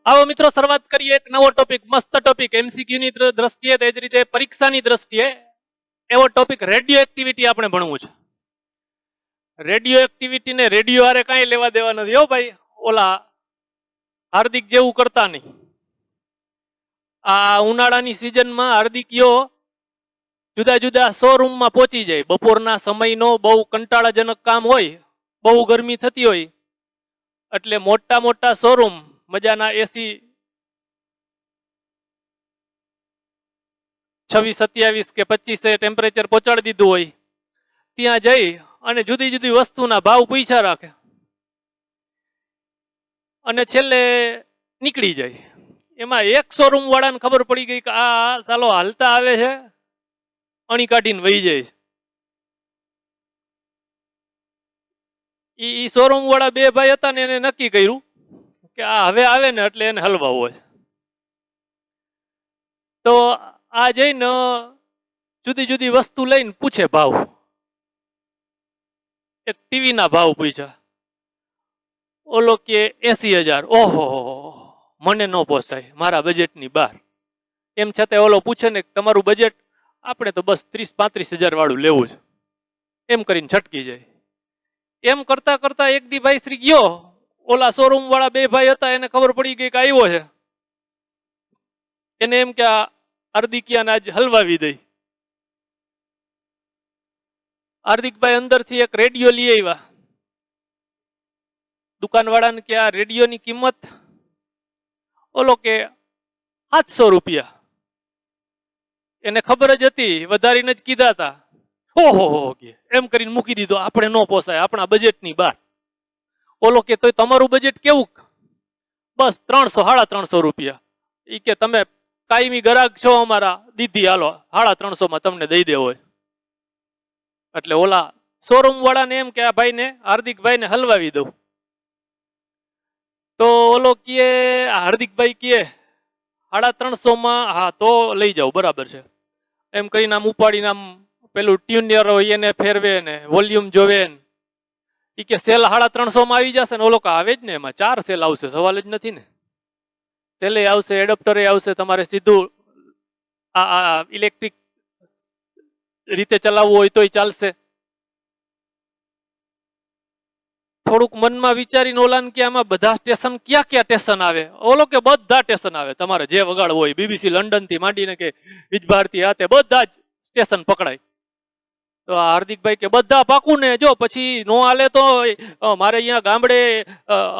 आओ मित्रों शरूआत करिए एक नवो टॉपिक मस्त टॉपिक एमसीक्यू ની દ્રષ્ટિએ તે જ રીતે પરીક્ષાની દ્રષ્ટિએ એવો ટોપિક રેડિયો એક્ટિવિટી આપણે ભણવું છે। રેડિયો એક્ટિવિટી ને રેડિયો હારે કાંઈ લેવા દેવા નથી હો ભાઈ। ઓલા હાર્દિક જેવું કરતા નહીં। આ ઉનાળાની સિઝનમાં હાર્દિકીઓ જુદા જુદા શોરૂમમાં પહોંચી જાય। બપોરના સમયનો બહુ કંટાળાજનક કામ હોય, બહુ ગરમી થતી હોય એટલે મોટા મોટા શોરૂમ મજાના એસી 26-27 કે 25 ટેમ્પરેચર પહોંચાડી દીધું હોય ત્યાં જઈ અને જુદી જુદી વસ્તુના ભાવ પૂછ્યા રાખે અને છેલ્લે નીકળી જાય। એમાં એક શોરૂમ વાળાને ખબર પડી ગઈ કે આ સાલો હાલતા આવે છે, અણી કાઢીને વહી જાય છે। ઈ શોરૂમ વાળા બે ભાઈ હતા ને એને નક્કી કર્યું કે આ હવે આવે ને એટલે એને હલવાવો છે। તો આ જઈને જુદી જુદી વસ્તુ લઈને પૂછે ભાવ। એક ટીવીના ભાવ પૂછ્યા, ઓલો કે 80,000। ઓહો મને ન પોસાય, મારા બજેટની બહાર। એમ છતાં ઓલો પૂછે ને તમારું બજેટ, આપણે તો બસ 30-35,000 વાળું લેવું છે, એમ કરીને છટકી જાય। એમ કરતા કરતા એક દી ભાઈ શ્રી ગયો, ઓલા શોરૂમ વાળા બે ભાઈ હતા એને ખબર પડી ગઈ કે આવ્યો છે, એને એમ કે હાર્દિકિયાને આજ હલવાવી દઈ। હાર્દિકભાઈ અંદરથી એક રેડિયો લઈ આવ્યા। દુકાનવાળાને કે આ રેડિયોની કિંમત, ઓલો કે 700 રૂપિયા। એને ખબર જ હતી, વધારીને જ કીધા હતા। ઓહો કે એમ કરીને મૂકી દીધો, આપણે ન પોસાય, આપણા બજેટની બહાર। ઓલો કે તો તમારું બજેટ કેવું? બસ 300-350 રૂપિયા। એ કે તમે કાયમી ગ્રાહક છો અમારા, દીધી હાલો 350 માં તમને દઈ દેવો। એટલે ઓલા શોરૂમ વાળાને એમ કે આ ભાઈને હાર્દિકભાઈને હલવાવી દઉં। તો ઓલો કે હાર્દિકભાઈ કે 350 માં હા તો લઈ જાઓ, બરાબર છે। એમ કરીને આમ ઉપાડીને આમ પેલું ટ્યુનર હોય એને ફેરવે ને વોલ્યુમ જોવે ને એ કે સેલ 350 માં આવી જશે ને। ઓલો કે આવે જ ને, એમાં 4 સેલ આવશે, સવાલ જ નથી ને। સેલે આવશે, એડપ્ટરે આવશે, તમારે સીધું આ ઇલેક્ટ્રિક રીતે ચલાવવું હોય તોય ચાલશે। થોડુંક મનમાં વિચારીને ઓલાને કે આમાં બધા સ્ટેશન ક્યાં ક્યાં સ્ટેશન આવે? ઓલો કે બધા સ્ટેશન આવે, તમારે જે વગાડવું હોય, બીબીસી લંડન થી માંડીને કે વીજ ભારતી હાથે બધા જ સ્ટેશન પકડાય। તો હાર્દિકભાઈ કે બધા પાકું ને, જો પછી નો હાલે તો મારે અહીંયા ગામડે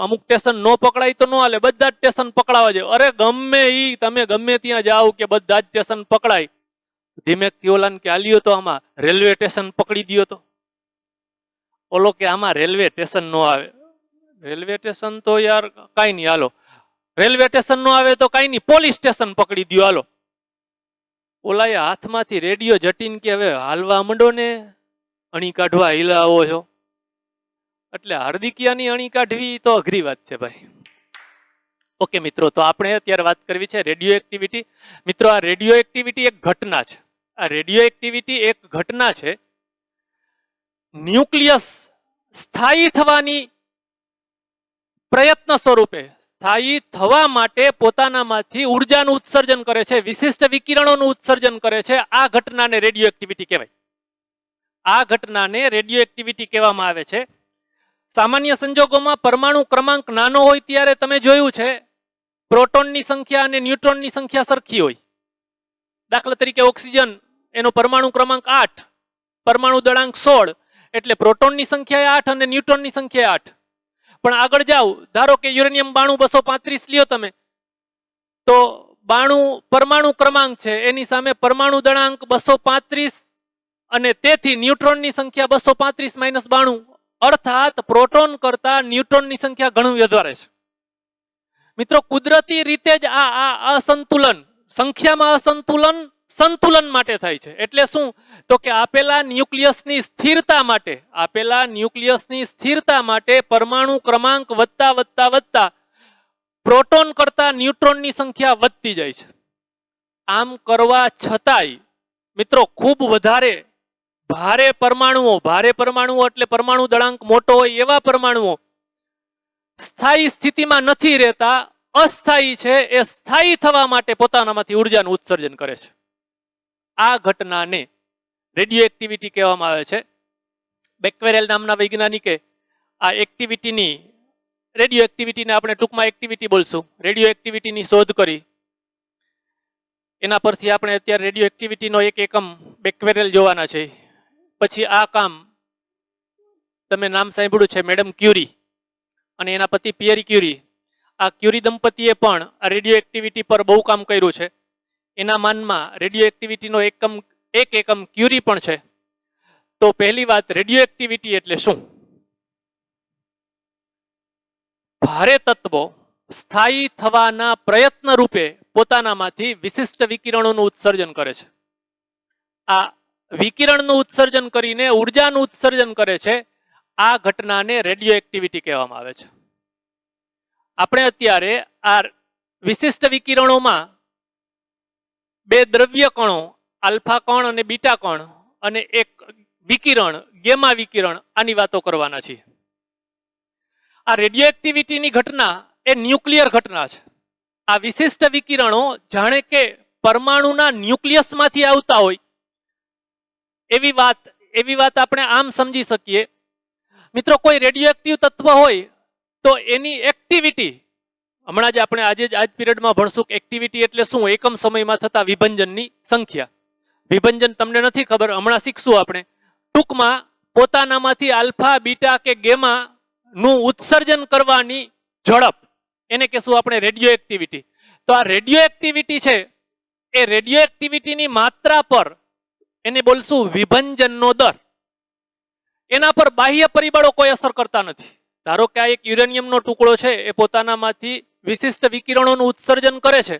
અમુક સ્ટેશન નો પકડાય તો નો હાલે, બધા જ સ્ટેશન પકડાવા જોઈએ। અરે ગમે ઈ તમે ગમે ત્યાં જાઓ કે બધા જ સ્ટેશન પકડાય। ધીમેકથી ઓલાને કે આલ્યો તો આમાં રેલવે સ્ટેશન પકડી દયો તો। ઓલો કે આમાં રેલવે સ્ટેશન નો આવે। રેલવે સ્ટેશન તો યાર કાંઈ નહીં, હાલો રેલવે સ્ટેશન નો આવે તો કાંઈ નહીં, પોલીસ સ્ટેશન પકડી દયો હાલો। ઓલાએ હાથમાંથી રેડિયો જટીને કે હવે હાલવા માંડો ને, અણી કાઢવા હિલાવો છો। એટલે હાર્દિકિયાની અણી કાઢવી તો અઘરી વાત છે ભાઈ। ઓકે મિત્રો, તો આપણે અત્યારે વાત કરવી છે રેડિયો એક્ટિવિટી। મિત્રો આ રેડિયો એક્ટિવિટી એક ઘટના છે। આ રેડિયો એક્ટિવિટી એક ઘટના છે। ન્યુક્લિયસ સ્થાયી થવાની પ્રયત્ન સ્વરૂપે સ્થાયી થવા માટે પોતાનામાંથી ઉર્જાનું ઉત્સર્જન કરે છે, વિશિષ્ટ વિકિરણોનું ઉત્સર્જન કરે છે। આ ઘટનાને રેડિયો એક્ટિવિટી કહેવાય। આ ઘટનાને રેડિયો એક્ટિવિટી કહેવામાં આવે છે। સામાન્ય સંજોગોમાં પરમાણુ ક્રમાંક નાનો હોય ત્યારે તમે જોયું છે પ્રોટોનની સંખ્યા અને ન્યુટ્રોનની સંખ્યા સરખી હોય। દાખલા તરીકે ઓક્સિજન, એનો પરમાણુ ક્રમાંક 8, પરમાણુ દળાંક 16, એટલે પ્રોટોનની સંખ્યા 8 અને ન્યુટ્રોનની સંખ્યા 8। પણ આગળ જાઓ, ધારો કે યુરેનિયમ 92-235 લ્યો તમે, તો 92 પરમાણુ ક્રમાંક છે, એની સામે પરમાણુ દળાંક 235 અને તેથી ન્યુટ્રોનની સંખ્યા 235 - 92, અર્થાત પ્રોટોન કરતા ન્યુટ્રોનની સંખ્યા ઘણું વધારે છે। મિત્રો કુદરતી રીતે જ આ અસંતુલન, સંખ્યામાં અસંતુલન સંતુલન માટે થાય છે। એટલે શું? તો કે આપેલા ન્યુક્લિયસની સ્થિરતા માટે પરમાણુ ક્રમાંક વધતા વધતા વધતા પ્રોટોન કરતા ન્યુટ્રોનની સંખ્યા વધતી જાય છે। આમ કરવા છતાંય મિત્રો ખૂબ વધારે ભારે પરમાણુઓ એટલે પરમાણુ દળાંક મોટો હોય એવા પરમાણુઓ સ્થાયી સ્થિતિમાં નથી રહેતા, અસ્થાયી છે એ સ્થાયી થવા માટે પોતાનામાંથી ઉર્જાનું ઉત્સર્જન કરે છે. આ ઘટનાને રેડિયો એક્ટિવિટી કહેવામાં આવે છે. બેક્વેરેલ નામના વૈજ્ઞાનિકે આ એક્ટિવિટીની રેડિયો એક્ટિવિટીને આપણે ટૂંકમાં એક્ટિવિટી બોલશું, રેડિયો એક્ટિવિટીની શોધ કરી. એના પરથી આપણે અત્યારે રેડિયો એક્ટિવિટીનો એક એકમ બેક્વેરેલ જોવાના છે. પછી આ કામ તમે નામ સાંભળ્યું છે મેડમ ક્યુરી અને એના પતિ પિયરી ક્યુરી. આ ક્યુરી દંપતીએ પણ આ રેડિયો એક્ટિવિટી પર બહુ કામ કર્યું છે. એના માનમાં રેડિયો એક્ટિવિટીનો એક એકમ ક્યુરી પણ છે. તો પહેલી વાત, રેડિયો એક્ટિવિટી એટલે શું? ભારે તત્વો સ્થાયી થવાના પ્રયત્ન રૂપે પોતાનામાંથી વિશિષ્ટ વિકિરણોનું ઉત્સર્જન કરે છે. આ વિકિરણનું ઉત્સર્જન કરીને ઉર્જાનું ઉત્સર્જન કરે છે. આ ઘટનાને રેડિયો એક્ટિવિટી કહેવામાં આવે છે. આપણે અત્યારે આ વિશિષ્ટ વિકિરણોમાં બે દ્રવ્ય કણો, આલ્ફા કણ અને બીટા કણ, અને એક વિકિરણ ગેમા વિકિરણ, આની વાતો કરવાના છીએ. આ રેડિયો એક્ટિવિટીની ઘટના એ ન્યુક્લિયર ઘટના છે. આ વિશિષ્ટ વિકિરણો જાણે કે પરમાણુના ન્યુક્લિયસમાંથી આવતા હોય એવી વાત આપણે આમ સમજી શકીએ. મિત્રો, કોઈ રેડિયો એક્ટિવ તત્વ હોય તો એની એક્ટિવિટી, હમણાં જ આપણે આજ પીરિયડમાં ભણશું કે એક્ટિવિટી એટલે શું? એકમ સમયમાં થતા વિભંજનની સંખ્યા. વિભંજન તમને નથી ખબર, હમણાં શીખશું આપણે. ટૂંકમાં પોતાનામાંથી આલ્ફા, બીટા કે ગેમા નું ઉત્સર્જન કરવાની ઝડપ, એને કહેશું આપણે રેડિયો એક્ટિવિટી. તો આ રેડિયો એક્ટિવિટી છે એ રેડિયો એક્ટિવિટીની માત્રા પર એને બોલશું વિભંજનનો દર. એના પર બાહ્ય પરિબળો કોઈ અસર કરતા નથી. ધારો કે આ એક યુરેનિયમનો ટુકડો છે, એ પોતાનામાંથી વિશિષ્ટ વિકિરણોનું ઉત્સર્જન કરે છે.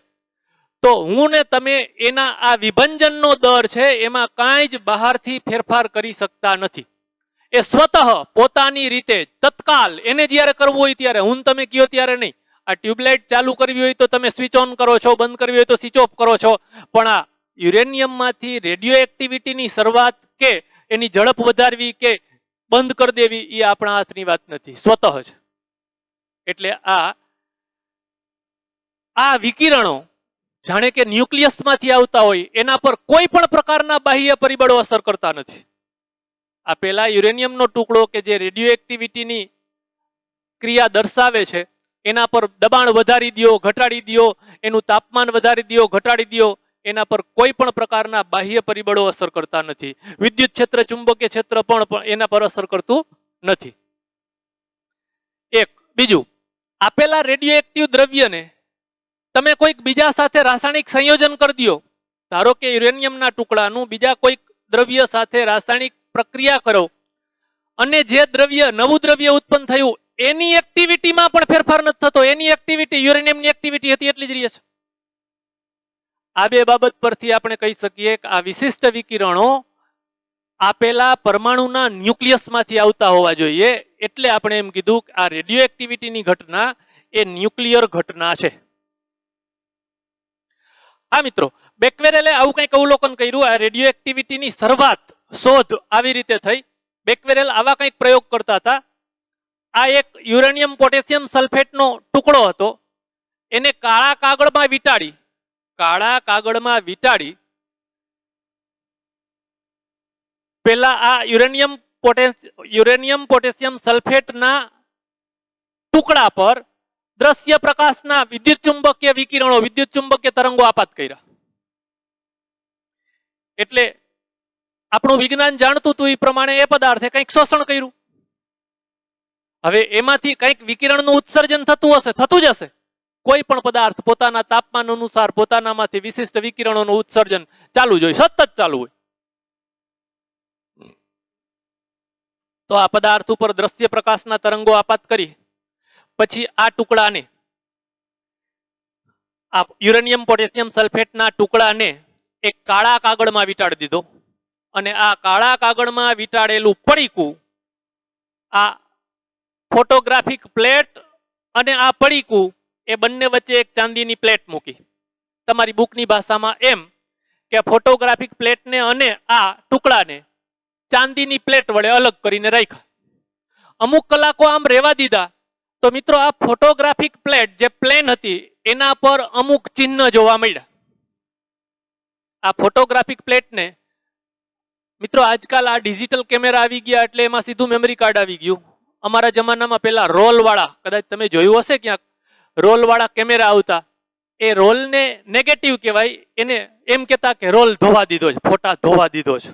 તો હું ને તમે એના આ વિભંજનનો દર છે એમાં કાંઈ જ બહારથી ફેરફાર કરી શકતા નથી. એ સ્વતઃ પોતાની રીતે તત્કાલ એને જ્યારે કરવું હોય ત્યારે, હું તમે કયો ત્યારે નહીં. આ ટ્યુબલાઇટ ચાલુ કરવી હોય તો તમે સ્વિચ ઓન કરો છો, બંધ કરવી હોય તો સ્વિચ ઓફ કરો છો. પણ આ યુરેનિયમમાંથી રેડિયો એક્ટિવિટીની શરૂઆત કે એની ઝડપ વધારવી કે બંધ કરી દેવી એ આપણા હાથની વાત નથી, સ્વતઃ જ. એટલે આ વિકિરણો જાણે કે ન્યુક્લિયસમાંથી આવતા હોય, એના પર કોઈ પણ પ્રકારના બાહ્ય પરિબળો અસર કરતા નથી. આ પેલા યુરેનિયમનો ટુકડો કે જે રેડિયો એક્ટિવિટીની ક્રિયા દર્શાવે છે, એના પર દબાણ વધારી દો, ઘટાડી દો, એનું તાપમાન વધારી દો, ઘટાડી દો, એના પર કોઈ પણ પ્રકારના બાહ્ય પરિબળો અસર કરતા નથી. વિદ્યુત ક્ષેત્ર, ચુંબકીય ક્ષેત્ર પણ એના પર અસર કરતું નથી. એક બીજું, આપેલા રેડિયો એક્ટિવ દ્રવ્યને તમે કોઈક બીજા સાથે રાસાયણિક સંયોજન કરી દો. ધારો કે યુરેનિયમના ટુકડાનું બીજા કોઈક દ્રવ્ય સાથે રાસાયણિક પ્રક્રિયા કરો અને જે દ્રવ્ય, નવું દ્રવ્ય ઉત્પન્ન થયું, એની એક્ટિવિટીમાં પણ ફેરફાર નથી થતો. એની એક્ટિવિટી યુરેનિયમની એક્ટિવિટી હતી એટલી જ રહે છે. આ બે બાબત પરથી આપણે કહી શકીએ કે આ વિશિષ્ટ વિકિરણો આપેલા પરમાણુના ન્યુક્લિયસમાંથી આવતા હોવા જોઈએ. એટલે આપણે એમ કીધું કે આ રેડિયો એક્ટિવિટીની ઘટના એ ન્યુક્લિયર ઘટના છે. આ મિત્રો, બેક્વેરેલે આવું કંઈક અવલોકન કર્યું. આ રેડિયો એક્ટિવિટીની શરૂઆત, શોધ આવી રીતે થઈ. બેક્વેરેલ આવા કંઈક પ્રયોગ કરતા હતા. આ એક યુરેનિયમ પોટેશિયમ સલ્ફેટનો ટુકડો હતો. એને કાળા કાગળમાં વીંટાડી પેલા આ યુરેનિયમ પોટેશિયમ સલ્ફેટના ટુકડા પર દ્રશ્ય પ્રકાશના વિદ્યુત ચુંબકીય વિકિરણો, વિદ્યુત ચુંબકીય તરંગો આપાત કર્યા. એટલે આપણું વિજ્ઞાન જાણતું હતું એ પ્રમાણે એ પદાર્થે કંઈક શોષણ કર્યું. હવે એમાંથી કંઈક વિકિરણનું ઉત્સર્જન થતું હશે, થતું જ હશે. કોઈ પણ પદાર્થ પોતાના તાપમાન અનુસાર પોતાનામાંથી વિશિષ્ટ વિકિરણોનું ઉત્સર્જન ચાલુ જ હોય, સતત ચાલુ હોય. તો આ પદાર્થ ઉપર દ્રશ્ય પ્રકાશના તરંગો આપાત કરી પછી આ ટુકડાને, આ યુરેનિયમ પોટેશિયમ સલ્ફેટના ટુકડાને એક કાળા કાગળમાં વીંટાળી દીધો. અને આ કાળા કાગળમાં વીંટાળેલું પડીકું, આ ફોટોગ્રાફિક પ્લેટ અને આ પડીકું, એ બંને વચ્ચે એક ચાંદીની પ્લેટ મૂકી. તમારી બુકની ભાષામાં એમ કે ફોટોગ્રાફિક પ્લેટને અને આ ટુકડાને ચાંદીની પ્લેટ વડે અલગ કરીને રાખ્યા. અમુક કલાકો આમ રહેવા દીધા તો મિત્રો આ ફોટોગ્રાફિક પ્લેટ જે પ્લેન હતી એના પર અમુક ચિહ્ન જોવા મળ્યા. આ ફોટોગ્રાફિક પ્લેટને મિત્રો આજકાલ આ ડિજિટલ કેમેરા આવી ગયા એટલે એમાં સીધું મેમરી કાર્ડ આવી ગયું. અમારા જમાનામાં પેલા રોલ વાળા, કદાચ તમે જોયું હશે ક્યાંક, રોલ વાળા કેમેરા આવતા. એ રોલને નેગેટિવ કહેવાય, એને એમ કહેતા કે રોલ ધોવા દીધો છે, ફોટા ધોવા દીધો છે.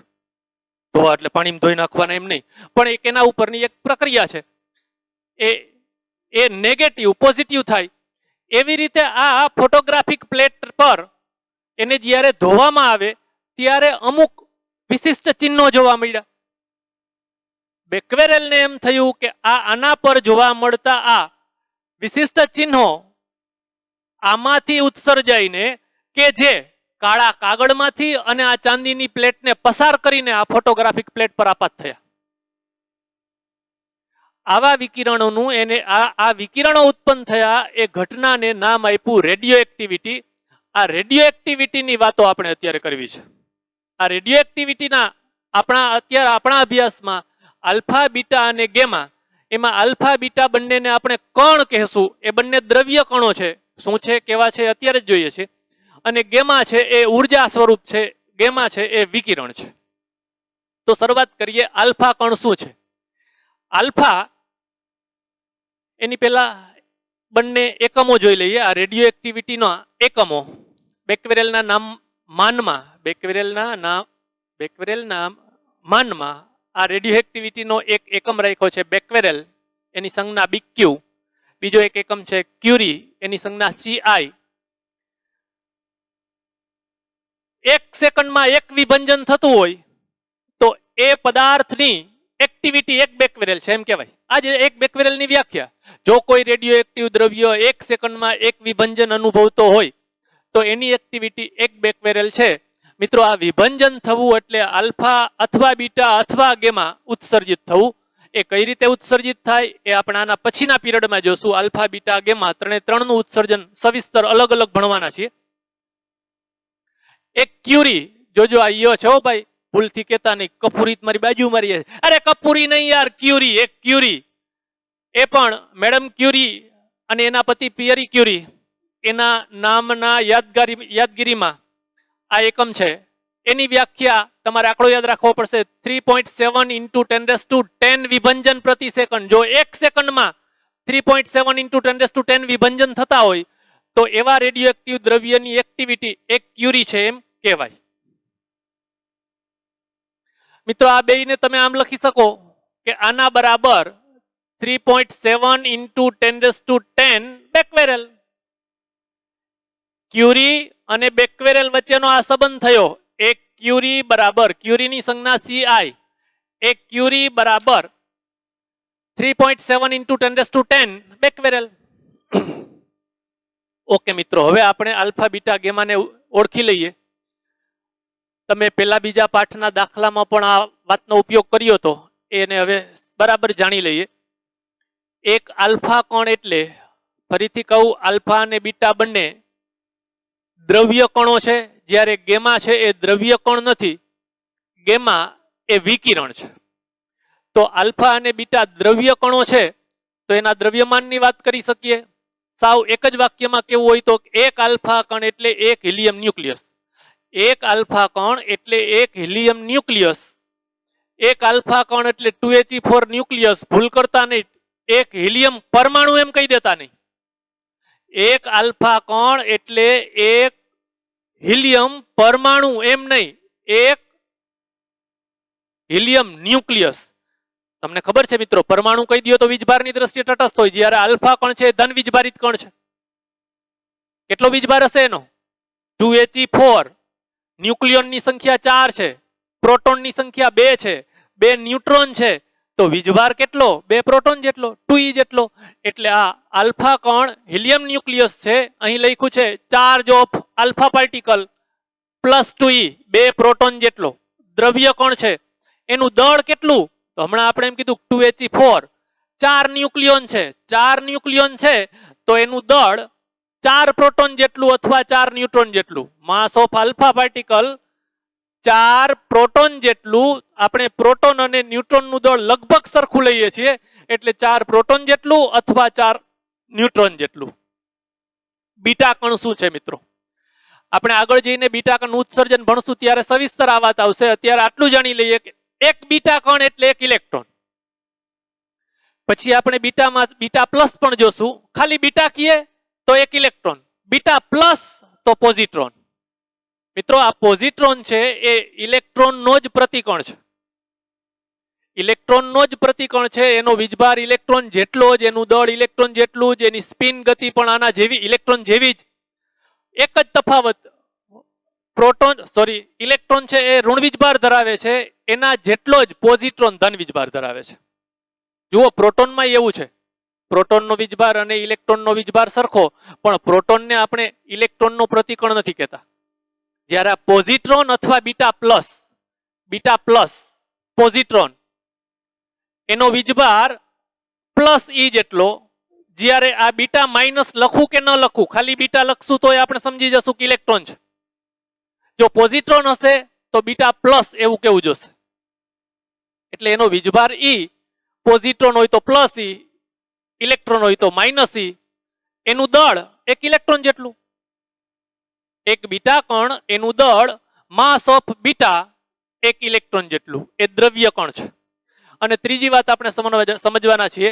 ધોવા એટલે પાણીમાં ધોઈ નાખવાના એમ નહીં, પણ એક એના ઉપરની એક પ્રક્રિયા છે. એ નેગેટિવ પોઝિટિવ થાય. એવી રીતે આ ફોટોગ્રાફિક પ્લેટ પર એને જ્યારે ધોવામાં આવે ત્યારે અમુક વિશિષ્ટ ચિહ્નો જોવા મળ્યા. બેક્વેરેલને એમ થયું કે આના પર જોવા મળતા આ વિશિષ્ટ ચિહ્નો આમાંથી ઉત્સર્જાઈને કે જે કાળા કાગળમાંથી અને આ ચાંદીની પ્લેટને પસાર કરીને આ ફોટોગ્રાફિક પ્લેટ પર આપાત થયા. આવા વિકિરણોનું આ વિકિરણો ઉત્પન્ન થયા એ ઘટનાને નામ આપ્યું રેડિયો એક્ટિવિટી. આ રેડિયો એક્ટિવિટીની વાતો આપણે અત્યારે કરવી છે. આ રેડિયો એક્ટિવિટીના આપણા અભ્યાસમાં આલ્ફા, બીટા અને ગેમા, એમાં આલ્ફા બીટા બંનેને આપણે કણ કહેશું. એ બંને દ્રવ્ય કણો છે. શું છે, કેવા છે, અત્યારે જ જોઈએ છે. અને ગેમા છે એ ઉર્જા સ્વરૂપ છે, ગેમા છે એ વિકિરણ છે. તો શરૂઆત કરીએ, આલ્ફા કણ શું છે. આલ્ફા, એની પહેલા બંને એકમો જોઈ લઈએ. આ રેડિયો એક્ટિવિટીના એકમો બેક્વેરેલના માનમાં આ રેડિયો એક્ટિવિટીનો એક એકમ રાખ્યો છે બેક્વેરેલ, એની સંજ્ઞા બીક્યુ. બીજો એક એકમ છે ક્યુરી, એની સંજ્ઞા CI. 1 સેકન્ડમાં એક વિભંજન થતું હોય તો એ પદાર્થની એક્ટિવિટી એક બેક્વેરેલ છે એમ કહેવાય. આજે એક બેક્વેરેલની વ્યાખ્યા, જો કોઈ રેડિયો એક્ટિવ દ્રવ્ય 1 સેકન્ડમાં એક વિભંજન અનુભવતો હોય તો એની એક્ટિવિટી એક બેક્વેરેલ છે. મિત્રો, આ વિભંજન થવું એટલે આલ્ફા અથવા બીટા અથવા ગેમા ઉત્સર્જિત થવું. એ કઈ રીતે ઉત્સર્જિત થાય એ આપણે આના પછીના પીરિયડમાં જોશું. આલ્ફા, બીટા, ગેમા ત્રણનું ઉત્સર્જન સવિસ્તર અલગ અલગ ભણવાના છીએ. એક ક્યુરી, જોજો આ યો છે હો ભાઈ, ભૂલથી કહેતા નહીં કપૂરી મારી બાજુ મારી. અરે કપૂરી નહીં યાર, ક્યુરી. એક ક્યુરી, એ પણ મેડમ ક્યુરી અને એના પતિ પિયરી ક્યુરી, એના નામના યાદગીરીમાં આ એકમ છે. એની વ્યાખ્યા તમારે આંકડો યાદ રાખવો પડશે. 3.7 × 10⁻10 વિભંજન પ્રતિ સેકન્ડ. જો 1 સેકન્ડમાં 3.7 × 10⁻10 વિભંજન થતા હોય તો એવા રેડિયો એક્ટિવ દ્રવ્યની એક્ટિવિટી એક ક્યુરી છે એમ કહેવાય. મિત્રો, આ બેયને તમે આમ લખી શકો કે આના બરાબર 3.7 × 10⁻10 બેક્વેરેલ. ક્યુરી અને બેક્વેરેલ વચ્ચેનો આ સંબંધ થયો. એક ક્યુરી બરાબર, ક્યુરીની સંજ્ઞા CI, એક ક્યુરી બરાબર 3.7 × 10⁻10 બેક્વેરેલ. ઓકે મિત્રો, હવે આપણે આલ્ફા, બીટા, ગેમાને ઓળખી લઈએ. તમે પેલા બીજા પાઠના દાખલામાં પણ આ વાતનો ઉપયોગ કર્યો હતો, એને હવે બરાબર જાણી લઈએ. એક આલ્ફા કણ એટલે, ફરીથી કહું, આલ્ફા અને બીટા બંને દ્રવ્ય કણો છે, જ્યારે ગેમા છે એ દ્રવ્ય કણ નથી, ગેમા એ વિકિરણ છે. તો આલ્ફા અને બીટા દ્રવ્ય કણો છે તો એના દ્રવ્યમાનની વાત કરી શકીએ. સાવ એક જ વાક્યમાં કેવું હોય તો એક આલ્ફા કણ એટલે એક હિલિયમ ન્યુક્લિયસ. એક આલ્ફા કણ એટલે એક હિલિયમ ન્યુક્લિયસ. એક આલ્ફા કણ એટલે 2He4 ન્યુક્લિયસ. ભૂલ કરતા નહીં, એક હિલિયમ પરમાણુ એમ કહી દેતા નહીં. એક આલ્ફા કણ એટલે એક હિલિયમ પરમાણુ એમ નહીં, એક હિલિયમ ન્યુક્લિયસ. તમને ખબર છે મિત્રો, પરમાણુ કહી દો તો વીજભારની દ્રષ્ટિએ તટસ્થ હોય, જ્યારે આલ્ફા કણ છે ધન વીજભારિત કણ છે. કેટલો વીજભાર હશે એનો? 2He4. ન્યુક્લિયોનની સંખ્યા 4 છે, પ્રોટોનની સંખ્યા 2 છે, 2 ન્યુટ્રોન છે, તો વીજભાર કેટલો? 2 પ્રોટોન જેટલો, 2E જેટલો. એટલે આ આલ્ફા કણ હિલિયમ ન્યુક્લિયસ છે. અહીં લખ્યું છે charge of alpha particle plus 2E, 2 proton જેટલો. દ્રવ્ય કણ છે, એનું દળ કેટલું? તો હમણાં આપણે એમ કીધું 2He4, 4 ન્યુક્લિયોન છે. 4 ન્યુક્લિયોન છે તો એનું દળ 4 પ્રોટોન જેટલું અથવા 4 ન્યુટ્રોન જેટલું. માસ ઓફ આલ્ફા પાર્ટિકલ 4 પ્રોટોન જેટલું. આપણે પ્રોટોન અને ન્યુટ્રોનનું દળ લગભગ સરખું લઈએ છીએ એટલે 4 પ્રોટોન જેટલું અથવા 4 ન્યુટ્રોન જેટલું. બીટા કણ શું છે મિત્રો? આપણે આગળ જઈને બીટા કણ ઉત્સર્જન ભણશું ત્યારે સવિસ્તર આ વાત આવશે. અત્યારે આટલું જાણી લઈએ કે એક બીટા કણ એટલે એક ઇલેક્ટ્રોન. પછી આપણે બીટા પ્લસ પણ જોશું. ખાલી બીટા કહીએ તો એક ઇલેક્ટ્રોન, બીટા પ્લસ તો પોઝિટ્રોન. મિત્રો આ પોઝિટ્રોન છે એ ઇલેક્ટ્રોનનો જ પ્રતિકણ છે. ઇલેક્ટ્રોનનો જ પ્રતિકણ છે. એનો વીજભાર ઇલેક્ટ્રોન જેટલો જ, એનું દળ ઇલેક્ટ્રોન જેટલું જ, એની સ્પિન ગતિ પણ આના જેવી, ઇલેક્ટ્રોન જેવી જ. એક જ તફાવત, ઇલેક્ટ્રોન છે એ ઋણ વીજભાર ધરાવે છે, એના જેટલો જ પોઝિટ્રોન ધન વીજભાર ધરાવે છે. જુઓ પ્રોટોનમાં એવું છે, પ્રોટોનનો વીજભાર અને ઇલેક્ટ્રોનનો વીજભાર સરખો, પણ પ્રોટોનને આપણે ઇલેક્ટ્રોનનો પ્રતિકણ નથી કહેતા. જ્યારે આ પોઝિટ્રોન અથવા બીટા પ્લસ પોઝિટ્રોન એનો વીજભાર પ્લસ ઈ જેટલો. જ્યારે આ બીટા માઇનસ લખું કે ન લખું, ખાલી બીટા લખશું તો આપણે સમજી જશું કે ઇલેક્ટ્રોન છે. જો પોઝિટ્રોન હશે તો બીટા પ્લસ એવું કેવું જોશે. એટલે એનો વીજભાર ઈ, પોઝિટ્રોન હોય તો પ્લસ ઈ, ઇલેક્ટ્રોન હોય તો માઇનસ ઈ. એનું દળ એક ઇલેક્ટ્રોન જેટલું. એક બીટા કણ એનું દળ માસ ઓફ બીટા એક ઇલેક્ટ્રોન જેટલું. એ દ્રવ્ય કણ છે. અને ત્રીજી વાત આપણે સમજવાના છીએ,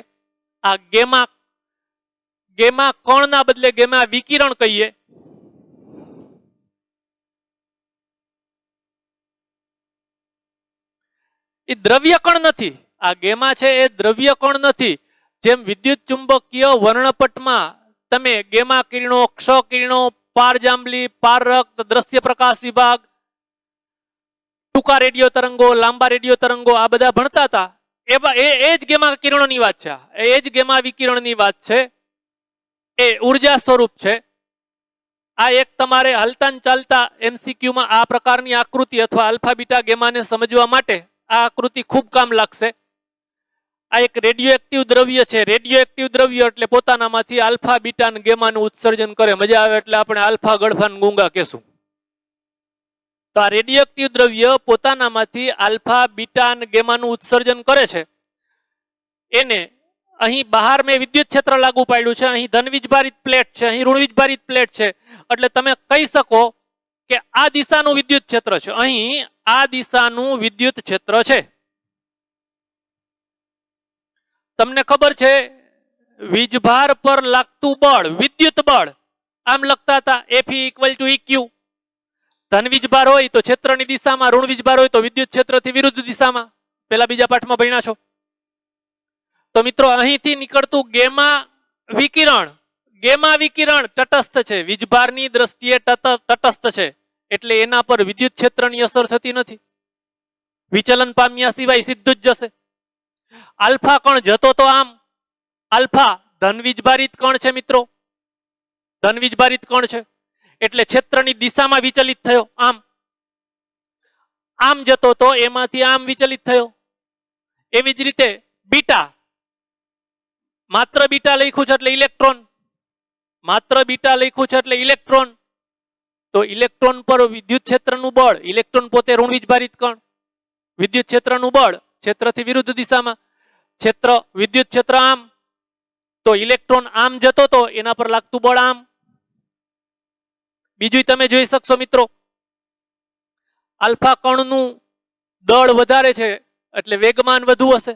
આ ગેમા કણના બદલે ગેમા વિકિરણ કહીએ. એ દ્રવ્ય કણ નથી. આ ગેમા છે એ દ્રવ્ય કણ નથી. જેમ વિદ્યુત ચુંબકીય વર્ણપટમાં તમે ગેમા કિરણો, ક્ષ કિરણો, પારજાંબલી, પારરક્ત, દ્રશ્ય પ્રકાશ વિભાગ, ટૂંકા રેડિયો તરંગો, લાંબા રેડિયો તરંગો આ બધા ભણતા હતા. એ જ ગેમા કિરણોની વાત છે. એ જ ગેમા વિકિરણની વાત છે. એ ઉર્જા સ્વરૂપ છે. આ એક તમારે હલતા ચાલતા MCQ માં આ પ્રકારની આકૃતિ અથવા આલ્ફા બીટા ગેમાને સમજવા માટે આ આકૃતિ ખૂબ કામ લાગશે. આ એક રેડિયો એક્ટિવ દ્રવ્ય છે. રેડિયો એક્ટિવ દ્રવ્ય એટલે પોતાનામાંથી આલ્ફા બીટા અને ગેમાનું ઉત્સર્જન કરે. મજા આવે એટલે આપણે આલ્ફા ગળફા ગુંગા કહેશું. તો આ રેડિયો એક્ટિવ દ્રવ્ય પોતાનામાંથી આલ્ફા બીટા અને ગેમાનું ઉત્સર્જન કરે છે. એને અહીં બહાર મેં વિદ્યુત ક્ષેત્ર લાગુ પાડ્યું છે. અહીં ધન વીજભારિત પ્લેટ છે, અહીં ઋણ વીજભારિત પ્લેટ છે. એટલે તમે કહી શકો કે આ દિશાનું વિદ્યુત ક્ષેત્ર છે. અહીં આ દિશાનું વિદ્યુત ક્ષેત્ર છે. તમને ખબર છે વીજભાર પર લાગતું બળ, વિદ્યુત બળ આમ લખતા હતા Fe = EQ. ધન વીજભાર હોય તો ક્ષેત્રની દિશામાં, ઋણ વીજભાર હોય તો વિદ્યુત ક્ષેત્રથી વિરુદ્ધ દિશામાં. પેલા બીજા પાઠમાં ભણ્યા છો. તો મિત્રો અહીંથી નીકળતું ગેમા વિકિરણ તટસ્થ છે. વીજભારની દ્રષ્ટિએ તટસ્થ છે. એટલે એના પર વિદ્યુત ક્ષેત્રની અસર થતી નથી. વિચલન પામ્યા સિવાય સીધું જ જશે. આલ્ફા કણ જતો તો આમ. આલ્ફા ધન વીજભારિત કણ છે મિત્રો, ધન વીજભારિત કણ છે. એટલે ક્ષેત્રની દિશામાં વિચલિત થયો. આમ જતો તો એમાંથી આમ વિચલિત થયો. એવી જ રીતે બીટા, માત્ર બીટા લખ્યું છે એટલે ઇલેક્ટ્રોન, માત્ર બીટા લખ્યું છે એટલે ઇલેક્ટ્રોન. તો ઇલેક્ટ્રોન પર વિદ્યુત ક્ષેત્રનું બળ, ઇલેક્ટ્રોન પોતે ઋણ વીજભારિત કણ, વિદ્યુત ક્ષેત્રનું બળ ક્ષેત્રથી વિરુદ્ધ દિશામાં. વિદ્યુત ક્ષેત્ર આમ, તો ઇલેક્ટ્રોન આમ જતો તો એના પર લાગતું બળ આમ. બીજું તમે જોઈ શકશો મિત્રો, આલ્ફા કણનું દળ વધારે છે એટલે વેગમાન વધુ હશે.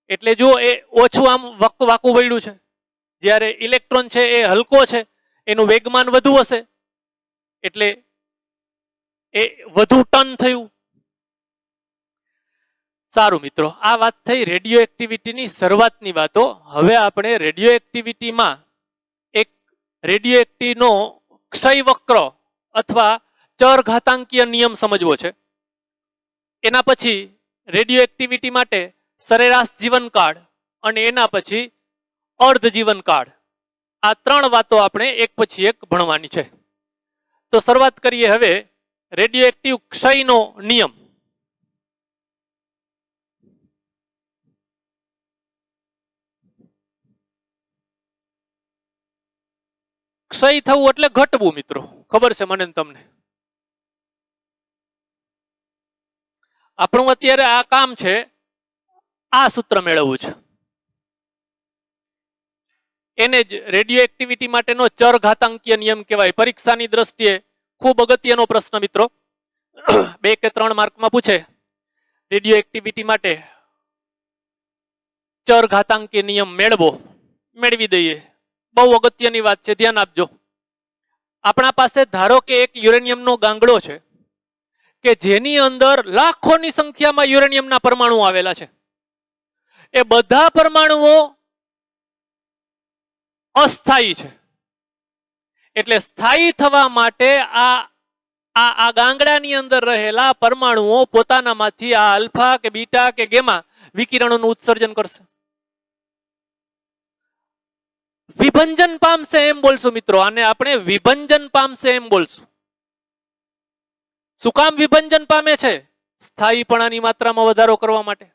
એટલે જો એ ઓછું આમ વાંકું વળ્યું છે. જ્યારે ઇલેક્ટ્રોન છે એ હલકો છે, એનું વેગમાન વધુ હશે એટલે એ વધુ ટન થયું. સારું મિત્રો, આ વાત થઈ રેડિયો એક્ટિવિટીની શરૂઆતની વાતો. હવે આપણે રેડિયો એક્ટિવિટીમાં એક રેડિયો એક્ટિવનો ક્ષય વક્ર અથવા ચરઘાતાંકીય નિયમ સમજવો છે. એના પછી રેડિયો એક્ટિવિટી માટે સરેરાશ જીવનકાળ અને એના પછી અર્ધ જીવનકાળ, આ ત્રણ વાતો આપણે એક પછી એક ભણવાની છે. તો શરૂઆત કરીએ હવે રેડિયો એક્ટિવ ક્ષયનો નિયમ. ક્ષય થવું એટલે ઘટવું મિત્રો, ખબર છે મને તમને. આપણું અત્યારે આ કામ છે, આ સૂત્ર મેળવવું છે. એને જ રેડિયો એક્ટિવિટી માટેનો ચર ઘાતાંકીય નિયમ કહેવાય. પરીક્ષાની દ્રષ્ટિએ ખૂબ અગત્યનો પ્રશ્ન મિત્રો, 2 કે 3 માર્કમાં પૂછે. રેડિયો એક્ટિવિટી માટે ચર ઘાતાંકીય નિયમ મેળવી દઈએ. બહુ અગત્યની વાત છે, ધ્યાન આપજો. આપણા પાસે ધારો કે એક યુરેનિયમનો ગાંગડો છે કે જેની અંદર લાખોની સંખ્યામાં યુરેનિયમના પરમાણુ આવેલા છે. એ બધા પરમાણુઓ અસ્થાયી છે. એટલે સ્થાયી થવા માટે આ ગાંગડાની અંદર રહેલા પરમાણુઓ પોતાનામાંથી આ આલ્ફા કે બીટા કે ગેમા વિકિરણોનું ઉત્સર્જન કરશે. વિભંજન પામશે એમ બોલશું મિત્રો, આને આપણે વિભંજન પામશે એમ બોલશું. શું કામ વિભંજન પામે છે? સ્થાયીપણાની માત્રામાં વધારો કરવા માટે.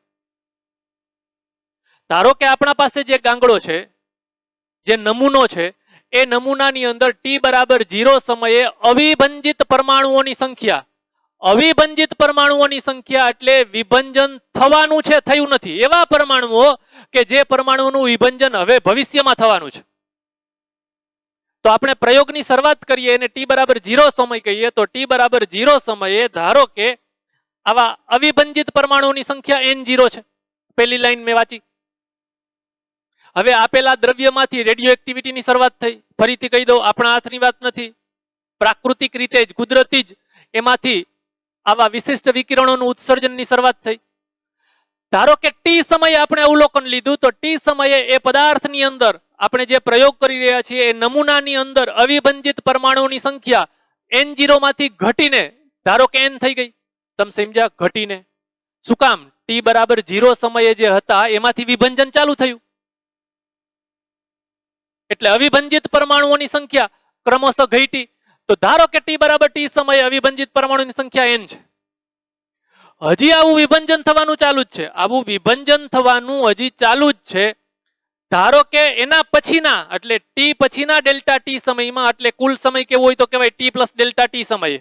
ધારો કે આપણા પાસે જે ગાંગડો છે, જે નમૂનો છે, એ નમૂનાની અંદર t બરાબર 0 સમયે અવિભંજિત પરમાણુઓની સંખ્યા, અવિભંજિત પરમાણુઓની સંખ્યા એટલે વિભંજન થવાનું છે, થયું નથી એવા પરમાણુઓ કે જે પરમાણુઓનું વિભંજન હવે ભવિષ્યમાં થવાનું છે. તો આપણે પ્રયોગની શરૂઆત કરીએ અને t બરાબર 0 સમય કહીએ તો t બરાબર 0 સમયે ધારો કે આવા અવિભંજિત પરમાણુઓની સંખ્યા n0 છે. પહેલી લાઈન મેં વાંચી. હવે આપેલા દ્રવ્યમાંથી રેડિયો એક્ટિવિટીની શરૂઆત થઈ. ફરીથી કહી દઉં, આપણા હાથની વાત નથી, પ્રાકૃતિક રીતે જ કુદરતી જ એમાંથી આવા વિશિષ્ટ વિકિરણોનું ઉત્સર્જનની શરૂઆત થઈ. ધારો કે t સમયે આપણે અવલોકન લીધું તો t સમયે એ પદાર્થની અંદર આપણે જે પ્રયોગ કરી રહ્યા છીએ એ નમૂનાની અંદર અવિભંજિત પરમાણુઓની સંખ્યા n0 માંથી ઘટીને ધારો કે n થઈ ગઈ. તમે સમજ્યા? ઘટીને. શું કામ? t બરાબર 0 સમયે જે હતા એમાંથી વિભંજન ચાલુ થયું. એટલે અવિભંજિત પરમાણુઓની સંખ્યા ક્રમશઃ ઘટી. તો ધારો કે t બરાબર t સમયે અવિભંજિત પરમાણુની સંખ્યા n છે. હજી આવું વિભંજન થવાનું ચાલુ જ છે. આવું વિભંજન થવાનું હજી ચાલુ જ છે. ધારો કે એના પછીના એટલે t પછીના ડેલ્ટા t સમયમાં, એટલે કુલ સમય કેવો હોય તો કહેવાય t પ્લસ ડેલ્ટા t સમયે.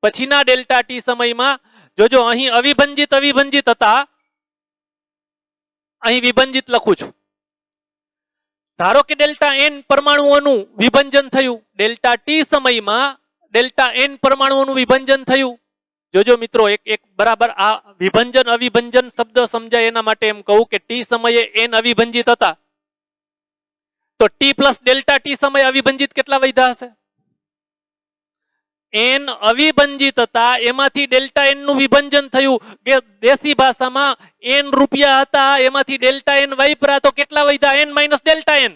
પછીના ડેલ્ટા t સમયમાં જોજો, અહીં અવિભંજિત હતા, અહીં વિભંજિત લખું છું. ધારો કે ડેલ્ટા n પરમાણુઓનું વિભંજન થયું. ડેલ્ટા t સમયમાં ડેલ્ટા n પરમાણુઓનું વિભંજન થયું. જોજો મિત્રો, એક બરાબર આ વિભંજન અવિભંજન શબ્દ સમજાય એના માટે એમ કહું કે t સમયે n અવિભંજિત હતા તો t પ્લસ ડેલ્ટા t સમયે અવિભંજિત કેટલા વધ્યા હશે? n અવિભંજિત હતા, એમાંથી ડેલ્ટા n નું વિભંજન થયું. દેશી ભાષામાં n રૂપિયા હતા, એમાંથી ડેલ્ટા n વાપરા તો કેટલા વધ્યા? n minus delta n.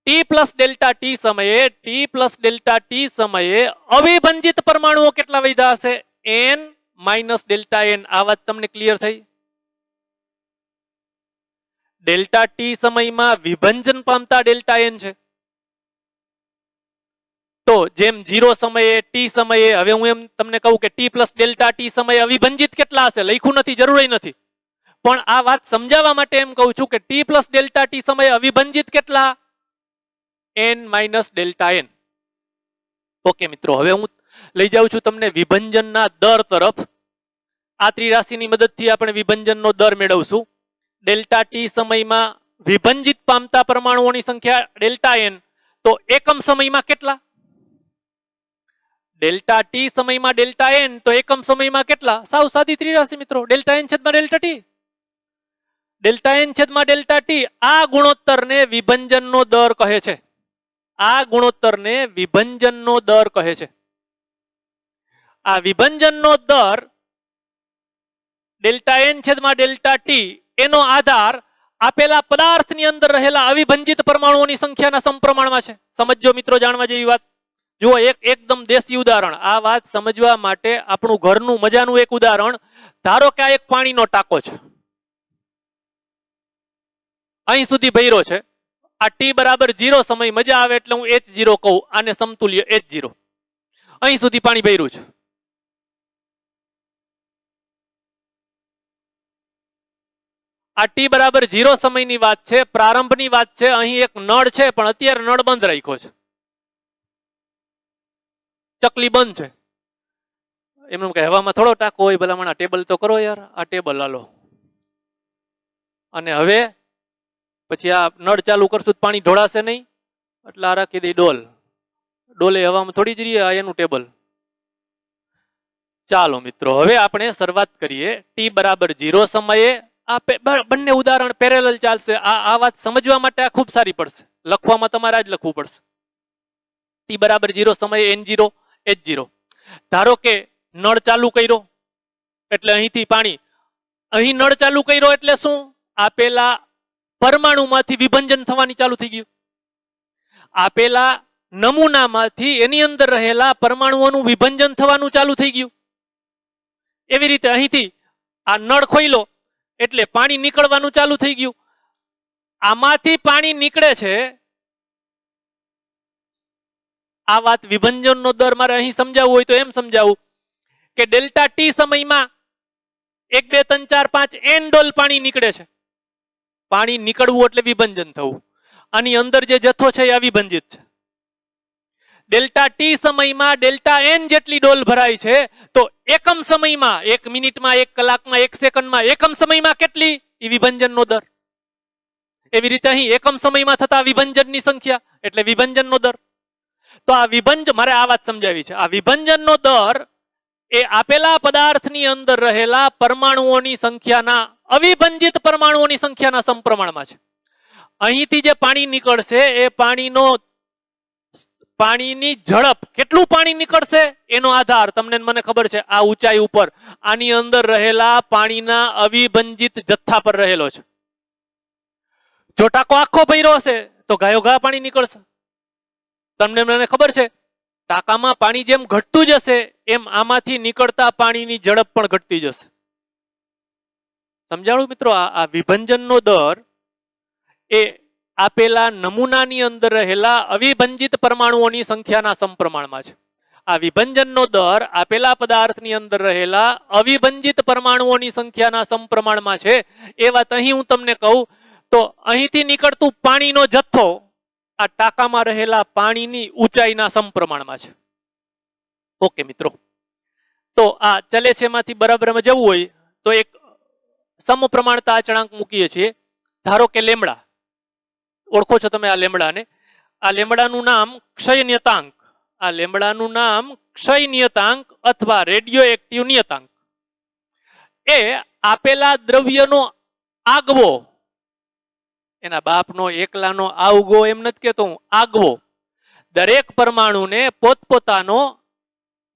t plus delta t સમયે અવિભંજિત પરમાણુઓ કેટલા વધ્યા હશે? n minus delta n. આ વાત તમને ક્લિયર થઈ? ડેલ્ટા t સમયમાં વિભંજન પામતા ડેલ્ટા n છે. તો જેમ 0 સમયે t સમયે, હવે હું એમ તમને કહું કે t પ્લસ ડેલ્ટા t સમયે અવિભંજિત કેટલા હશે? લખ્યું નથી, જરૂરી નથી, પણ આ વાત સમજાવવા માટે એમ કહું છું કે t પ્લસ ડેલ્ટા t સમયે અવિભંજિત કેટલા? n minus delta n. Okay મિત્રો, હવે હું લઈ જાઉં છું તમને વિભંજનના દર તરફ. આ ત્રિરાશિની મદદથી આપણે વિભંજનનો દર મેળવશું. ડેલ્ટા t સમયમાં વિભંજિત પામતા પરમાણુઓની સંખ્યા ડેલ્ટા n, તો એકમ સમયમાં કેટલા? ડેલ્ટા t સમયમાં ડેલ્ટા n તો એકમ સમયમાં કેટલા? સાવ સાદી ત્રિરાશિ મિત્રો, ડેલ્ટા n છેદમાં ડેલ્ટા t. ડેલ્ટા n છેદમાં ડેલ્ટા t. આ ગુણોત્તરને વિભંજનનો દર કહે છે. આ ગુણોત્તરને વિભંજનનો દર કહે છે. આ વિભંજનનો દર ડેલ્ટા n છેદમાં ડેલ્ટા t એનો આધાર આપેલા પદાર્થની અંદર રહેલા અવિભંજિત પરમાણુઓની સંખ્યાના સમપ્રમાણમાં છે. સમજો મિત્રો, જાણવા જેવી વાત. જુઓ, એકદમ દેશી ઉદાહરણ. આ વાત સમજવા માટે આપણું ઘરનું મજાનું એક ઉદાહરણ. ધારો કે આ એક પાણીનો ટાંકો છે, અહીં સુધી ભર્યો છે. આ t બરાબર 0 સમય મજા આવે એટલે હું h0 કહું, આને સમતુલ્ય h0. અહીં સુધી પાણી ભર્યું છે. આ t બરાબર 0 સમયની વાત છે, પ્રારંભની વાત છે. અહીં એક નળ છે, પણ અત્યારે નળ બંધ રાખ્યો છે. ચકલી બંધ છે. એમનું કહેવામાં થોડો ટાંકો હોય, ભલામણ ટેબલ તો કરો યાર, આ ટેબલ હાલો. અને હવે પછી આ નળ ચાલુ કરશું તો પાણી ઢોળાશે નહીં, એટલે આ રાખી દઈ ડોલ. ડોલે હવામાં થોડી જ રહીએ, આ એનું ટેબલ. ચાલો મિત્રો, હવે આપણે શરૂઆત કરીએ. ટી બરાબર 0 સમયે આ બંને ઉદાહરણ પેરેલલ ચાલશે. આ વાત સમજવા માટે આ ખૂબ સારી પડશે, લખવામાં તમારે આ જ લખવું પડશે. ટી બરાબર 0 સમયે N0 H0. ધારો કે નળ ચાલુ કર્યો એટલે અહીંથી પાણી, અહીં નળ ચાલુ કર્યો એટલે શું? આપેલા પરમાણુમાંથી વિભંજન થવાની ચાલુ થઈ ગયું. આપેલા નમૂનામાંથી એની અંદર રહેલા પરમાણુઓનું વિભંજન થવાનું ચાલુ થઈ ગયું. એવી રીતે અહીંથી આ નળ ખોલ્યો એટલે પાણી નીકળવાનું ચાલુ થઈ ગયું. આમાંથી પાણી નીકળે છે. આ વાત વિભંજનનો દર મારે અહીં સમજાવવું હોય તો એમ સમજાવું કે ડેલ્ટા ટી સમયમાં 1 2 3 4 5 n ડોલ પાણી નીકળે છે. પાણી નીકળવું એટલે વિભંજન થવું. આની અંદર જે જથ્થો છે એ અવિભંજિત છે. ડેલ્ટા ટી સમયમાં ડેલ્ટા એન જેટલી ડોલ ભરાય છે, તો એકમ સમયમાં, 1 મિનિટમાં, 1 કલાકમાં, 1 સેકન્ડમાં, એકમ સમયમાં કેટલી? એ વિભંજનનો દર. એવી રીતે અહીં એકમ સમયમાં થતા વિભંજનની સંખ્યા એટલે વિભંજનનો દર. તો આ વિભંજન, મારે આ વાત સમજાવી છે. આ વિભંજનનો દર એ આપેલા પદાર્થની અંદર રહેલા પરમાણુઓની સંખ્યાના, અવિભંજિત પરમાણુઓની સંખ્યાના સમપ્રમાણમાં છે. અહીંથી જે પાણી નીકળશે એ પાણીની ઝડપ, કેટલું પાણી નીકળશે એનો આધાર તમને મને ખબર છે આ ઊંચાઈ ઉપર આની અંદર રહેલા પાણીના અવિભંજિત જથ્થા પર રહેલો છે. જો ટાંકો આખો ભર્યો હશે તો ગાયોગા પાણી નીકળશે. તમને મને ખબર છે ટાંકામાં પાણી જેમ ઘટતું જશે એમ આમાંથી નીકળતા પાણીની ઝડપ પણ ઘટતી જશે. સમજાણું મિત્રો? આ વિભંજનનો દર એ આપેલા નમૂનાની અંદર રહેલા અવિભંજિત પરમાણુઓની સંખ્યાના સમપ્રમાણમાં છે. આ વિભંજનનો દર આપેલા પદાર્થની અંદર રહેલા અવિભંજિત પરમાણુઓની સંખ્યાના સમપ્રમાણમાં છે. એ વાત અહીં હું તમને કહું તો અહીંથી નીકળતું પાણીનો જથ્થો આ ટાંકામાં રહેલા પાણીની ઊંચાઈના સમપ્રમાણમાં છે. ઓકે મિત્રો, તો આ ચલે છે એમાંથી બરાબરમાં જવું હોય તો એક સમપ્રમાણતા અચળાંક મૂકીએ છીએ. ધારો કે લેમડા, ઓળખો છો તમે આ લેમડાને? આ લેમડાનું નામ ક્ષય નિયતાંક. આ લેમડાનું નામ ક્ષય નિયતાંક અથવા રેડિયો એક્ટિવ નિયતાંક. એ આપેલા દ્રવ્યનો આગવો, એના બાપનો એકલાનો આવગો એમ નથી કહેતો હું, આગવો, દરેક પરમાણુને પોતપોતાનો,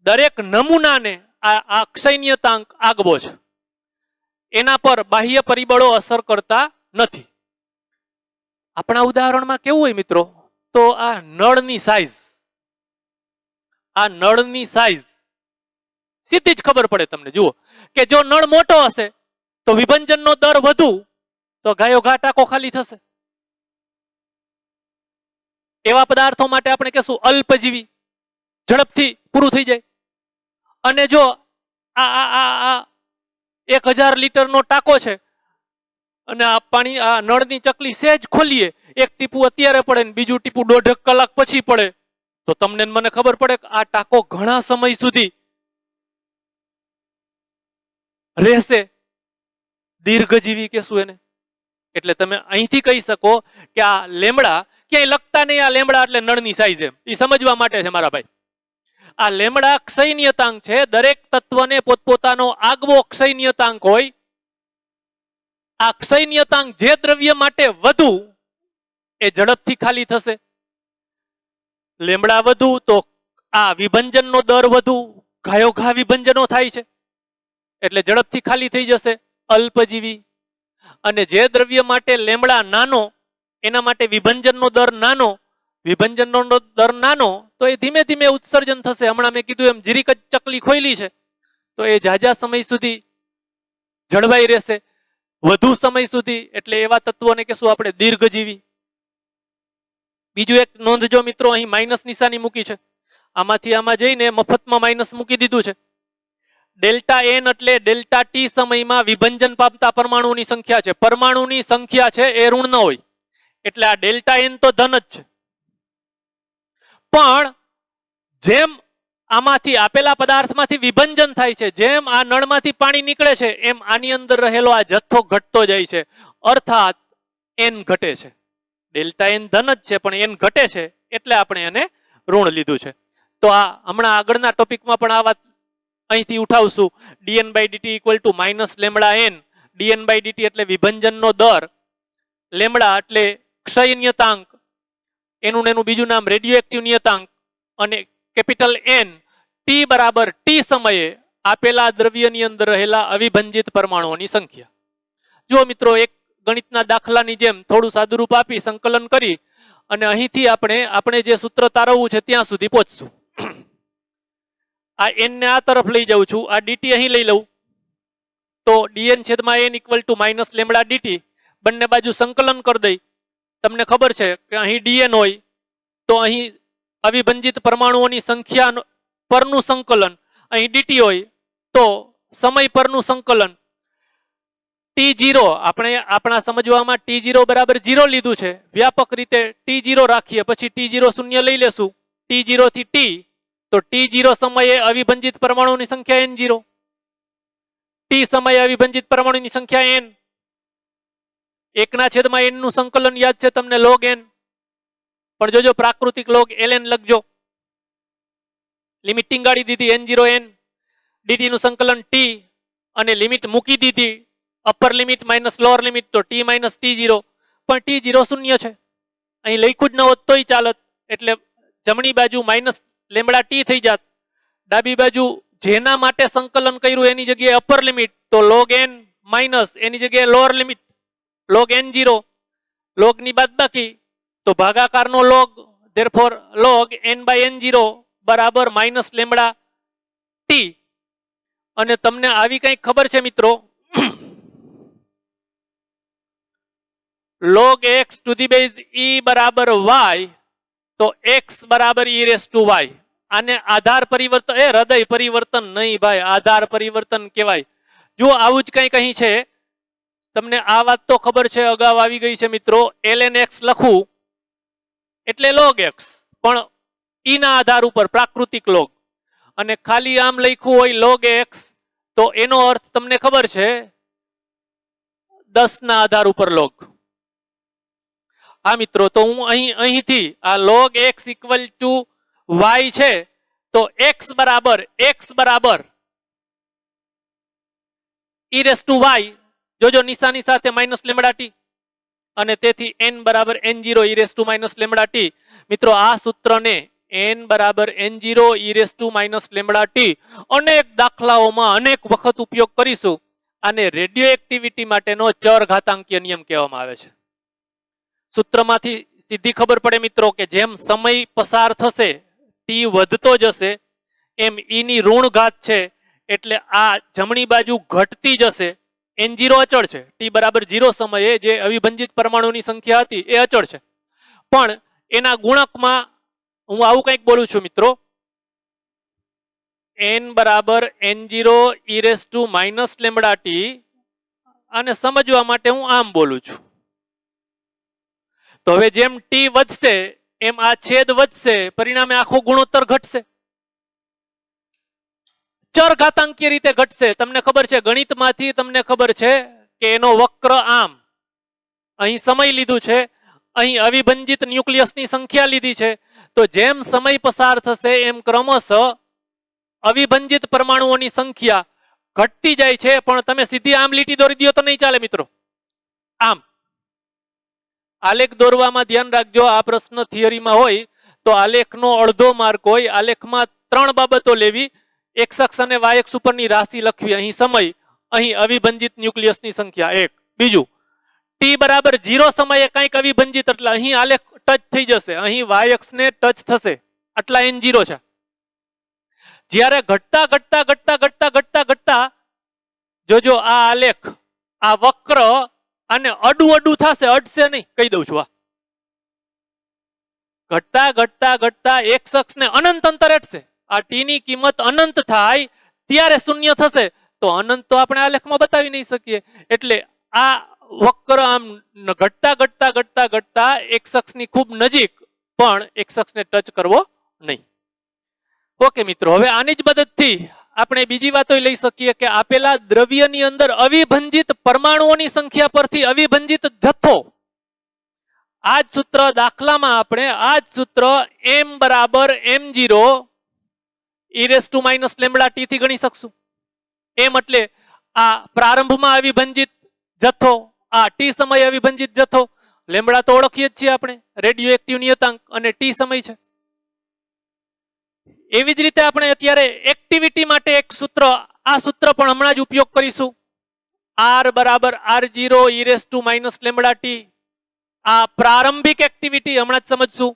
દરેક નમૂનાને આ ક્ષય નિયતાંક આગવો છે. એના પર બાહ્ય પરિબળો અસર કરતા નથી. આપણા ઉદાહરણમાં કેવું હોય મિત્રો? તો આ નળની સાઈઝ, આ નળની સાઈઝ સીધી જ ખબર પડે તમને. જુઓ કે જો નળ મોટો હશે તો વિભંજનનો દર વધુ, તો ગાયો ઘા ટાંકો ખાલી થશે. એવા પદાર્થો માટે આપણે કહેશું અલ્પજીવી, ઝડપથી પૂરું થઈ જાય. અને જો આ 1000 લીટરનો ટાંકો છે અને આ પાણી, આ નળની ચકલી સેજ ખોલીએ, એક ટીપું અત્યારે પડે ને બીજું ટીપું 1.5 કલાક પછી પડે, તો તમને મને ખબર પડે કે આ ટાંકો ઘણા સમય સુધી રહેશે. દીર્ઘજીવી કહેશું એને. એટલે તમે અહીંથી કહી શકો કે આ લેમડા, ક્યાંય લખતા નહીં આ લેમડા એટલે નળની સાઈઝ, એમ એ સમજવા માટે છે મારા ભાઈ. આ લેમડા ક્ષય નિયતાંક છે. દરેક તત્વને પોતપોતાનો આગવો ક્ષય નિયતાંક હોય. આ ક્ષય નિયતાંક જે દ્રવ્ય માટે વધુ એ ઝડપથી ખાલી થશે. લેમડા વધુ તો આ વિભંજનનો દર વધુ, ઘાયોઘા વિભંજનો થાય છે એટલે ઝડપથી ખાલી થઈ જશે. અલ્પજીવી. અને જે દ્રવ્ય માટે લેમડા નાનો એના માટે વિભંજનનો દર નાનો, વિભંજનનો દર નાનો તો એ ધીમે ધીમે ઉત્સર્જન થશે. હમણાં મેં કીધું એમ જીરીક જ ચકલી ખોઈલી છે તો એ ઝાઝા સમય સુધી જળવાઈ રહેશે, વધુ સમય સુધી. એટલે એવા તત્વોને કહેશું આપણે દીર્ઘજીવી. બીજું એક નોંધજો મિત્રો, અહીં માઇનસ નિશાની મૂકી છે. આમાંથી આમાં જઈને મફતમાં માઇનસ મૂકી દીધું છે. ડેલ્ટા એન એટલે ડેલ્ટા ટી સમયમાં વિભંજન પામતા પરમાણુની સંખ્યા છે. પરમાણુની સંખ્યા છે એ ઋણ ન હોય એટલે આ ડેલ્ટા એન તો ધન જ છે. પણ જેમ આમાંથી આપેલા પદાર્થમાંથી વિભંજન થાય છે, જેમ આ નળમાંથી પાણી નીકળે છે, એમ આની અંદર રહેલો આ જથ્થો ઘટતો જાય છે. અર્થાત એન ઘટે છે. ડેલ્ટા એન ધન જ છે પણ એન ઘટે છે એટલે આપણે એને ઋણ લીધું છે. તો આ હમણાં આગળના ટોપિકમાં પણ આ વાત અહીંથી ઉઠાવશું. dn by dt equal to minus lambda n. dn by dt એટલે વિભંજનનો દર, લેમડા એટલે ક્ષય નિયતાંક, એનું એનું બીજું નામ રેડિયો એક્ટિવ નિયતાંક, અને કેપિટલ એન ટી બરાબર ટી સમયે આપેલા દ્રવ્યની અંદર રહેલા અવિભંજિત પરમાણુઓની સંખ્યા. જો મિત્રો એક ગણિતના દાખલાની જેમ થોડું સાદુરૂપ આપી સંકલન કરી અને અહીંથી આપણે જે સૂત્ર તારવવું છે ત્યાં સુધી પહોંચશું. આ એન ને આ તરફ લઈ જાઉં છું, આ ડીટી અહીં લઈ લઉં તો dn છેદમાં n equal to minus lambda DT, બંને બાજુ સંકલન કરી દઈ. તમને ખબર છે કે અહીં dn હોય તો અહીં અવિભંજિત પરમાણુઓની સંખ્યા પરનું સંકલન, અહીં ડીટી હોય તો સમય પરનું સંકલન. T0 આપણે આપણા સમજવામાં T0 બરાબર 0 લીધું છે, વ્યાપક રીતે T0 રાખીએ પછી T0 શૂન્ય લઈ લેશું. T0 થી T તો T0 સમયે અવિભંજિત પરમાણુની સંખ્યા N0, T સમયે અવિભંજિત પરમાણુની સંખ્યા N. એકના છેદમાં n નું સંકલન યાદ છે તમને, log n, પણ જોજો પ્રાકૃતિક log ln લખજો. લિમિટ ટીંગાડી દીધી N0 n, dt નું સંકલન T અને લિમિટ મૂકી દીધી upper limit minus lower limit તો T માઇનસ T0, પણ T0 શૂન્ય છે. અહીં લખ્યું જ ન હોત તોય ચાલત, એટલે જમણી બાજુ માઇનસ લેમડા ટી થઈ જાત, ડાબી બાજુ જેના માટે સંકલન કર્યું એની જગ્યાએ અપર લિમિટ તો log n માઇનસ એની જગ્યાએ lower limit log n0, log ની બાદબાકી તો ભાગાકારનો log, therefore log n by n0 બરાબર માઇનસ લેમડા ટી. અને તમને આવી કંઈક ખબર છે મિત્રો, log x to the base e બરાબર y તો x બરાબર e રેસ ટુ y. આને આધાર પરિવર્તન, હૃદય પરિવર્તન નહીં ભાઈ, આધાર પરિવર્તન કહેવાય. જો આવું જ કંઈક અહીં છે, તમને આ વાત તો ખબર છે, અગાઉ આવી ગઈ છે મિત્રો. ln x લખવું એટલે log x, પણ e ના આધાર ઉપર પ્રાકૃતિક log, અને ખાલી આમ લખ્યું હોય log x તો એનો અર્થ તમને ખબર છે 10 ના આધાર ઉપર log. હા મિત્રો, તો હું અહીંથી આ log x equal to y છે તો x બરાબર e રેસ ટુ y, જોજો નિશાની સાથે માઇનસ લેમડા ટી, અને તેથી n બરાબર n0 e raise to minus lambda T. મિત્રો આ સૂત્રને n બરાબર n0 e raise to minus lambda T અનેક દાખલાઓમાં અનેક વખત ઉપયોગ કરીશું. આને રેડિયો એક્ટિવિટી માટેનો ચર ઘાતાંકીય નિયમ કહેવામાં આવે છે. સૂત્રમાંથી સીધી ખબર પડે મિત્રો કે જેમ સમય પસાર થશે ટી વધતો જશે એમ ઈ ની ઋણ ઘાત છે, એટલે આ જમણી બાજુ ઘટતી જશે. n0 અચળ છે, t બરાબર 0 સમયે જે અવિભંજિત પરમાણુની સંખ્યા હતી એ અચળ છે, પણ એના ગુણકમાં હું આવું કંઈક બોલું છું મિત્રો, n બરાબર n0 e raise to minus lambda T. આને સમજવા માટે હું આમ બોલું છું. તો હવે જેમ ટી વધશે એમ આ છેદ વધશે, પરિણામે આખો ગુણોત્તર ઘટશે, ચર ઘાતાંકીય રીતે ઘટશે. તમને ખબર છે ગણિતમાંથી, તમને ખબર છે કે એનો વક્ર આમ, અહીં સમય લીધું છે, અહીં અવિભંજિત ન્યુક્લિયસની સંખ્યા લીધી છે, તો જેમ સમય પસાર થશે એમ ક્રમશઃ અવિભંજિત પરમાણુઓની સંખ્યા ઘટતી જાય છે. પણ તમે સીધી આમ લીટી દોરી દો તો નહીં ચાલે મિત્રો. આમ આલેખ દોરવામાં ધ્યાન રાખજો. આ પ્રશ્ન થિયરીમાં હોય તો આલેખનો અડધો માર્ક હોય. આલેખમાં 3 બાબતો લેવી, x અક્ષ અને y અક્ષ ઉપરની રાશિ લખવી, અહીં સમય, અહીં અવિભંજિત ન્યુક્લિયસની સંખ્યા 1. બીજું, t બરાબર 0 સમયે કંઈક અવિભંજિત, એટલે અહીં આલેખ ટચ થઈ જશે, અહીં y અક્ષને ટચ થશે, આટલા n0 છે. જ્યારે ઘટતા ઘટતા ઘટતા ઘટતા ઘટતા ઘટતા જોજો આ આલેખ, આ વક્ર અને અડું થશે, અડશે નહીં, કહી દઉં છું. આ ઘટતા ઘટતા ઘટતા x અક્ષને અનંત અંતર અટશે. આ ટી ની કિંમત અનંત થાય ત્યારે શૂન્ય થશે, તો અનંત તો આપણે આલેખમાં બતાવી નહીં શકીએ. એટલે આ વક્ર આમ ઘટતા ઘટતા ઘટતા ઘટતા x અક્ષની ખૂબ નજીક, પણ x અક્ષને ટચ કરવો નહીં. ઓકે મિત્રો, હવે આની જ મદદથી આપણે બીજી વાતો લઈ શકીએ કે આપેલા દ્રવ્યની અંદર અવિભંજિત પરમાણુઓની સંખ્યા પરથી અવિભંજિત જથ્થો આ જ સૂત્ર દાખલામાં આપણે આ જ સૂત્ર m બરાબર m0 e raise to minus lambda T થી ગણી શકશું. એમ એટલે આ પ્રારંભમાં અવિભંજિત જથ્થો, આ ટી સમય અવિભંજિત જથ્થો, લેમ્બડા તો ઓળખીએ જ છીએ આપણે, રેડિયો એક્ટિવ નિયતાંક, અને ટી સમય છે. એવી જ રીતે આપણે અત્યારે એક્ટિવિટી માટે એક સૂત્ર, આ સૂત્ર પણ હમણાં જ ઉપયોગ કરીશું. r બરાબર r0 e raise to minus lambda T. આ પ્રારંભિક એક્ટિવિટી હમણાં જ સમજશું.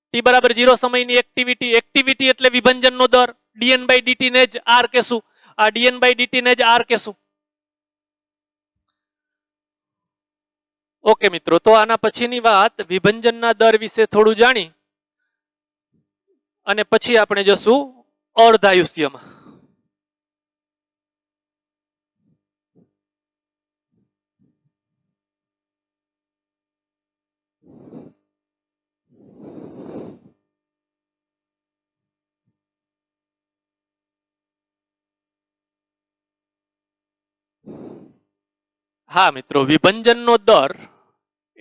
ટી બરાબર 0 સમયની એક્ટિવિટી, એક્ટિવિટી એટલે વિભંજનનો દર, dn બાય dt ને જ r કહેશું. આ dn બાય dt ને જ r કહેશું. ઓકે મિત્રો, તો આના પછીની વાત વિભંજનના દર વિશે થોડું જાણી અને પછી આપણે જશું અર્ધાયુષ્યમાં. હા મિત્રો, વિભંજનનો દર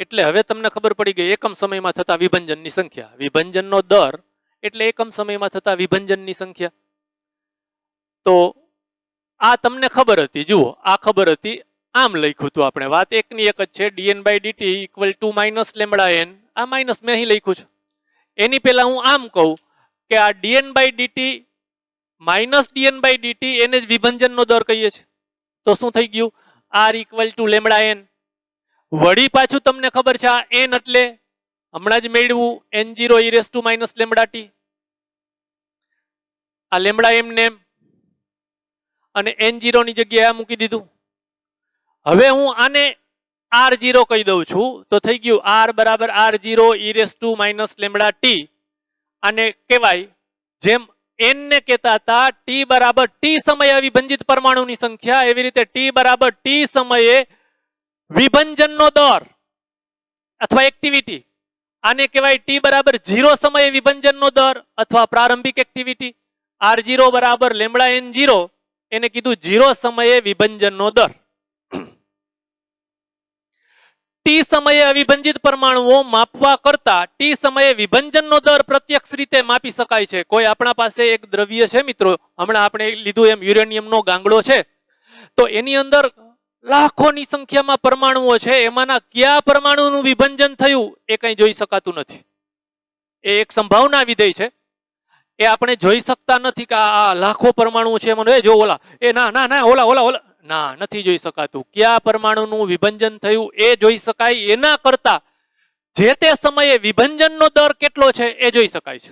એટલે હવે તમને ખબર પડી ગઈ એકમ સમયમાં થતા વિભંજનની સંખ્યા. વિભંજનનો દર એટલે એકમ સમયમાં થતા વિભંજનની સંખ્યા. તો આ તમને ખબર હતી, જુઓ આ ખબર હતી, આમ લખ્યું હતું આપણે, વાત એકની એક જ છે, dn by dt equal to minus lambda n. આ માઇનસ મેં અહીં લખ્યું છે. એની પહેલા હું આમ કહું કે આ dn by dt minus dn by dt એને જ વિભંજનનો દર કહીએ છીએ. તો શું થઈ ગયું? r equal to lambda n. વળી પાછું તમને ખબર છે આ n એટલે હમણાં જ મેળવ્યું n0 e raise to minus lambda T. આ લેમ્બડા m ને અને n0 ની જગ્યાએ આ મૂકી દીધું. હવે હું આને r0 કહી દઉં છું તો થઈ ગયું r બરાબર r0 e raise to minus lambda T. આને કહેવાય જેમ n ને કહેતા હતા t બરાબર t સમયે અવિભંજિત પરમાણુની સંખ્યા, એવી રીતે t બરાબર t સમયે વિભંજનનો દર અથવા એક્ટિવિટી. આને કહેવાય t બરાબર 0 સમયે વિભંજનનો દર અથવા પ્રારંભિક એક્ટિવિટી. r0 બરાબર લેમ્બડા n0, એને કીધું 0 સમયે વિભંજનનો દર. ટી સમયે અવિભંજિત પરમાણુઓ માપવા કરતા ટી સમયે વિભંજનનો દર પ્રત્યક્ષ રીતે માપી શકાય છે. કોઈ આપણા પાસે એક દ્રવ્ય છે મિત્રો, હમણાં આપણે લીધું એમ યુરેનિયમનો ગાંગડો છે, તો એની અંદર લાખોની સંખ્યામાં પરમાણુઓ છે, એમાંના કયા પરમાણુનું વિભંજન થયું એ કંઈ જોઈ શકાતું નથી. એ એક સંભાવના વિધેય છે, એ આપણે જોઈ શકતા નથી કે આ લાખો પરમાણુ છે એમાં જો ઓલા એ ના ના ના ઓલા ઓલા ઓલા ના, નથી જોઈ શકાતું. કયા પરમાણુનું વિભંજન થયું એ જોઈ શકાય, એના કરતા જે તે સમયે વિભંજનનો દર કેટલો છે એ જોઈ શકાય છે.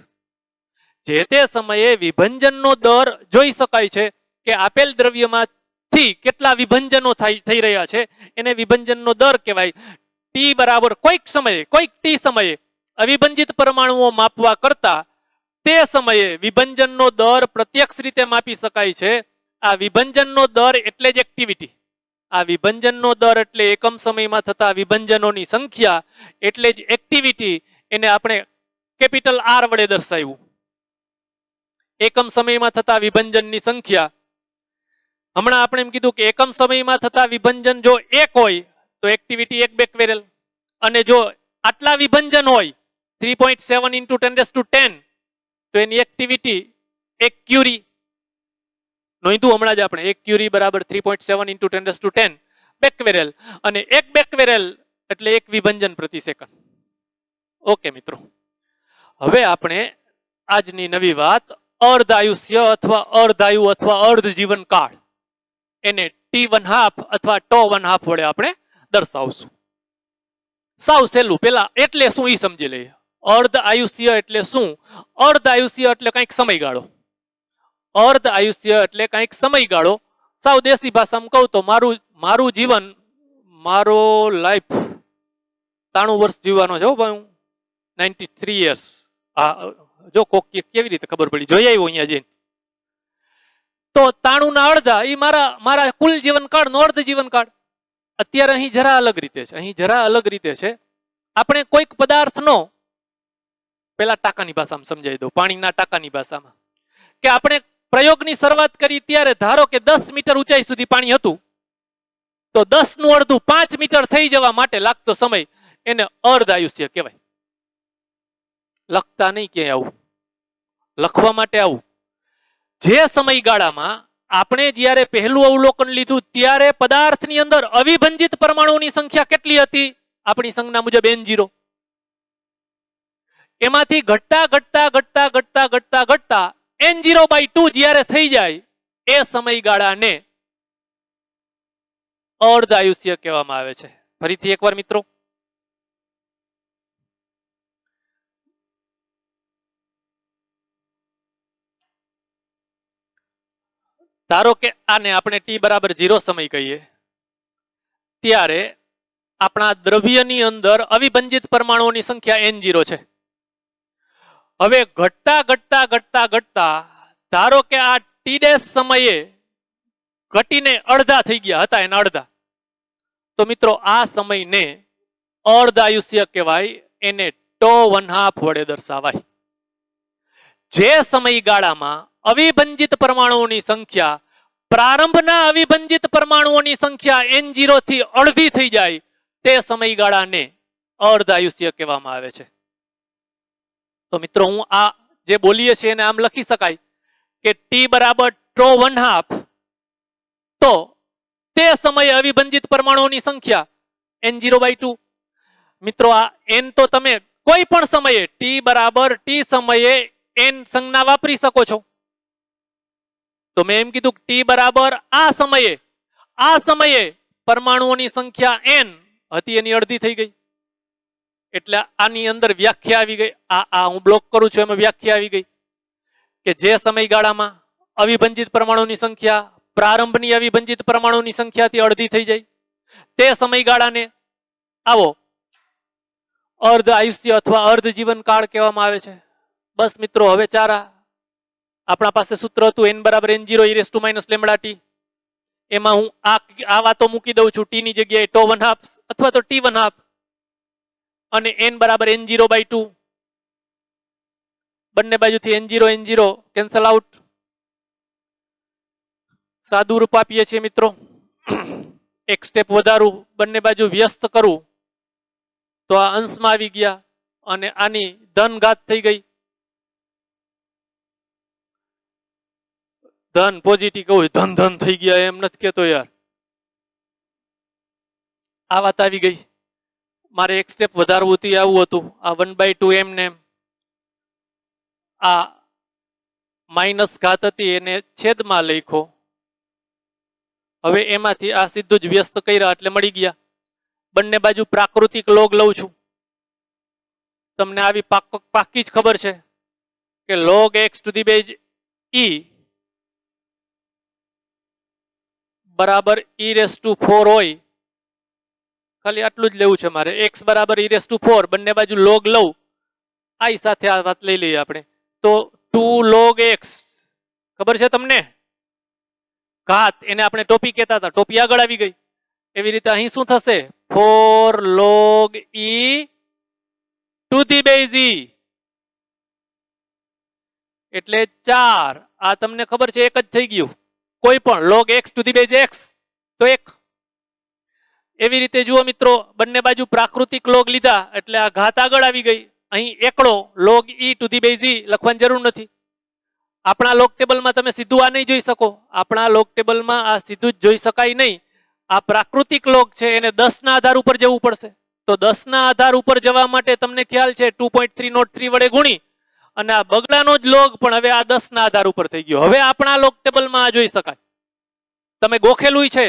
જે તે સમયે વિભંજનનો દર જોઈ શકાય છે કે આપેલ દ્રવ્યમાંથી કેટલા વિભંજનો થઈ રહ્યા છે, એને વિભંજનનો દર કહેવાય. ટી બરાબર કોઈક સમયે, કોઈક ટી સમયે અવિભંજિત પરમાણુઓ માપવા કરતા તે સમયે વિભંજનનો દર પ્રત્યક્ષ રીતે માપી શકાય છે. આ વિભંજનનો દર એટલે જ એક્ટિવિટી. આ વિભંજનનો દર એટલે એકમ સમયમાં થતા વિભંજનોની સંખ્યા, એટલે જ એક્ટિવિટી. એને આપણે કેપિટલ R વડે દર્શાવ્યું. એકમ સમયમાં થતા વિભંજનની સંખ્યા. હમણાં આપણે એમ કીધું કે એકમ સમયમાં થતા વિભંજન જો 1 હોય તો એક્ટિવિટી 1 બેકવેરેલ, અને જો આટલા વિભંજન હોય 3.7 into 10⁻10 તો એની એક્ટિવિટી 1 ક્યુરી. નોંધ્યું હમણાં જ આપણે, 1 ક્યુરી બરાબર 3.7 into 10⁻10 બેકવેરેલ, અને 1 બેકવેરેલ એટલે 1 વિભંજન પ્રતિ સેકન્ડ. ઓકે મિત્રો, હવે આપણે આજની નવી વાત અર્ધ આયુષ્ય અથવા અર્ધાયુ અથવા અર્ધ જીવન કાળ, એને T½ અથવા T½ વડે આપણે દર્શાવશું. સાવ સહેલું, પેલા એટલે શું એ સમજી લઈએ. અર્ધ આયુષ્ય એટલે શું? અર્ધ આયુષ્ય એટલે કંઈક સમયગાળો. અર્ધ આયુષ્ય એટલે કંઈક સમયગાળો. સાવ દેશી ભાષામાં કહું તો મારું જીવન, મારો લાઈફ 93 વર્ષ જીવવાનો છે ભાઈ, હું 93 years. હા, જો કોક કેવી રીતે ખબર પડી, જોઈ આવ્યો અહીંયા જઈને. તો 93 ના અડધા એ મારા કુલ જીવનકાળનો અર્ધ જીવનકાળ. અત્યારે અહીં જરા અલગ રીતે છે, અહીં જરા અલગ રીતે છે. આપણે કોઈક પદાર્થનો, પેલા ટાંકાની ભાષામાં સમજાવી દઉં, પાણીના ટાંકાની ભાષામાં, કે આપણે પ્રયોગની શરૂઆત કરી ત્યારે ધારો કે 10 મીટર ઊંચાઈ સુધી પાણી હતું, તો 10 નું અડધું 5 મીટર થઈ જવા માટે લાગતો સમય એને અર્ધ આયુષ્ય કહેવાય. લખતા નહીં ક્યાંય આવું, લખવા માટે આવું. જે સમયગાળામાં આપણે જ્યારે પહેલું અવલોકન લીધું ત્યારે પદાર્થની અંદર અવિભંજિત પરમાણુઓની સંખ્યા કેટલી હતી? આપણી સંજ્ઞા મુજબ N0. એમાંથી ઘટતા ઘટતા ઘટતા ઘટતા ઘટતા ઘટતા N0/2 જ્યારે થઈ જાય એ સમયગાળાને અર્ધ આયુષ્ય કહેવામાં આવે છે. ફરીથી એકવાર મિત્રો, ધારો કે આને આપણે t બરાબર 0 સમય કહીએ, ત્યારે આપણા દ્રવ્યની અંદર અવિભંજિત પરમાણુઓની સંખ્યા N0 છે. હવે ઘટતા ઘટતા ઘટતા ઘટતા ધારો કે આ t' સમયે ઘટીને અડધા થઈ ગયા હતા, એના અડધા, તો મિત્રો આ સમયને અર્ધ આયુષ્ય કહેવાય. એને τ½ વડે દર્શાવાય. જે સમયગાળામાં અવિભંજિત પરમાણુઓની સંખ્યા પ્રારંભના અવિભંજિત પરમાણુઓની સંખ્યા N0 થી અડધી થઈ જાય તે સમયગાળાને અર્ધ આયુષ્ય કહેવામાં આવે છે. તો મિત્રો હું આ જે બોલીએ છીએ એને આમ લખી શકાય કે t બરાબર τ½ તો તે સમયે અવિભંજિત પરમાણુઓની સંખ્યા N0/2. મિત્રો આ n તો તમે કોઈ પણ સમયે t બરાબર t સમયે n સંજ્ઞા વાપરી શકો છો. તો મેં એમ કીધું t બરાબર આ સમયે પરમાણુઓની સંખ્યા n હતી, એની અડધી થઈ ગઈ. એટલે આની અંદર વ્યાખ્યા આવી ગઈ. આ હું બ્લોક કરું છું એમાં વ્યાખ્યા આવી ગઈ કે જે સમયગાળામાં અવિભંજિત પરમાણુની સંખ્યા પ્રારંભની અવિભંજિત પરમાણુની સંખ્યાથી અડધી થઈ જાય તે સમયગાળાને આવો અર્ધ આયુષ્ય અથવા અર્ધ જીવનકાળ કહેવામાં આવે છે. બસ મિત્રો, હવે ચારા આપણા પાસે સૂત્ર હતું n બરાબર N0 e⁻ λt. એમાં હું આ વાતો મૂકી દઉં છું. t ની જગ્યાએ τ½ અથવા તો t½ અને n બરાબર N0/2. બંને બાજુથી N0 કેન્સલ આઉટ. સાદું રૂપ આપીએ છીએ મિત્રો. એક સ્ટેપ વધારું, બંને બાજુ વ્યસ્ત કરું તો આ અંશમાં આવી ગયા અને આની ધન ઘાત થઈ ગઈ. ધન પોઝિટિવ કહું, ધન થઈ ગયા એમ નથી કેતો યાર. આ વાત આવી ગઈ. મારે એક સ્ટેપ વધારવું હતું, આવું હતું. આ 1/2 એમને આ માઇનસ ઘાત હતી એને છેદમાં લખ્યો. હવે એમાંથી આ સીધું જ વ્યસ્ત કર્યા એટલે મળી ગયા. બંને બાજુ પ્રાકૃતિક લોગ લઉં છું. તમને આવી પાકી જ ખબર છે કે log x⁴ e બરાબર e⁴ હોય. ખાલી આટલું જ લેવું છે મારે. x બરાબર e⁴, બંને બાજુ લોગ લઉં, આઈ સાથે આ વાત લઈ લઈએ આપણે. તો 2 log x ખબર છે તમને? ઘાત, એને આપણે ટોપી કહેતા હતા, ટોપી આગળ આવી ગઈ. એવી રીતે અહીં શું થશે? 4 log e⁴ એટલે 4. આ તમને ખબર છે એક જ થઈ ગયું. કોઈ પણ log x⁴x તો 1. એવી રીતે જુઓ મિત્રો, બંને બાજુ પ્રાકૃતિક લોગ લીધા એટલે આ ઘાત આગળ આવી ગઈ. અહીં એકડો log e⁴ લખવાની જરૂર નથી. આપણા લોગ ટેબલમાં તમે સીધું આ નહીં જોઈ શકો. આપણા લોગ ટેબલમાં આ સીધું જ જોઈ શકાય નહીં. આ પ્રાકૃતિક લોગ છે, એને 10 ના આધાર ઉપર જવું પડશે. તો 10 ના આધાર ઉપર જવા માટે તમને ખ્યાલ છે 2.303 વડે ગુણી અને આ બગડાનો જ લોગ પણ હવે આ 10 ના આધાર ઉપર થઈ ગયો. હવે આપણા લોગ ટેબલમાં આ જોઈ શકાય. તમે ગોખેલું છે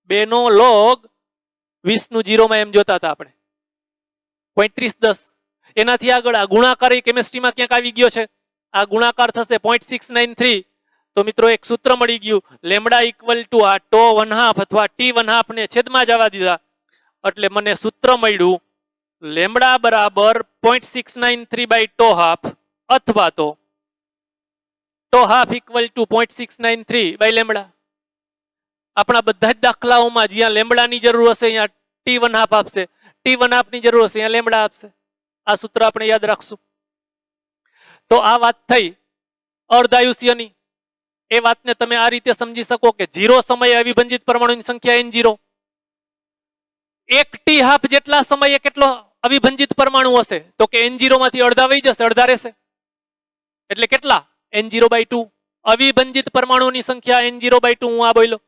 2 નો લોગ 20 નું 0 માં એમ જોતા હતા આપણે 0.3010. એનાથી આગળ આ ગુણાકાર કેમિસ્ટ્રીમાં ક્યાંક આવી ગયો છે. આ ગુણાકાર થશે 0.693. તો મિત્રો એક સૂત્ર મળી ગયું. લેમડા ઇક્વલ ટુ આ τ½ અથવા t½ ને છેદમાં જવા દીધા એટલે મને સૂત્ર મળ્યું લેમડા બરાબર 0.693/τ½ અથવા તો τ½ ઇક્વલ ટુ 0.693/લેમડા. આપણા બધા જ દાખલાઓમાં જ્યાં લેમડાની જરૂર હશે અહીંયા t½ આપશે, t½ ની જરૂર હશે અહીંયા લેમડા આપશે. આ સૂત્ર આપણે યાદ રાખશું. તો આ વાત થઈ અર્ધાયુષ્યની. એ વાતને તમે આ રીતે સમજી શકો કે 0 સમયે અવિભંજિત પરમાણુની સંખ્યા N0. 1 t½ જેટલા સમયે કેટલો અવિભંજિત પરમાણુ હશે તો કે N0 માંથી અડધા વહી જશે, અડધા રહેશે. એટલે કેટલા? N0/2. અવિભંજિત પરમાણુની સંખ્યા N0/2 હું આ બોલ્યો.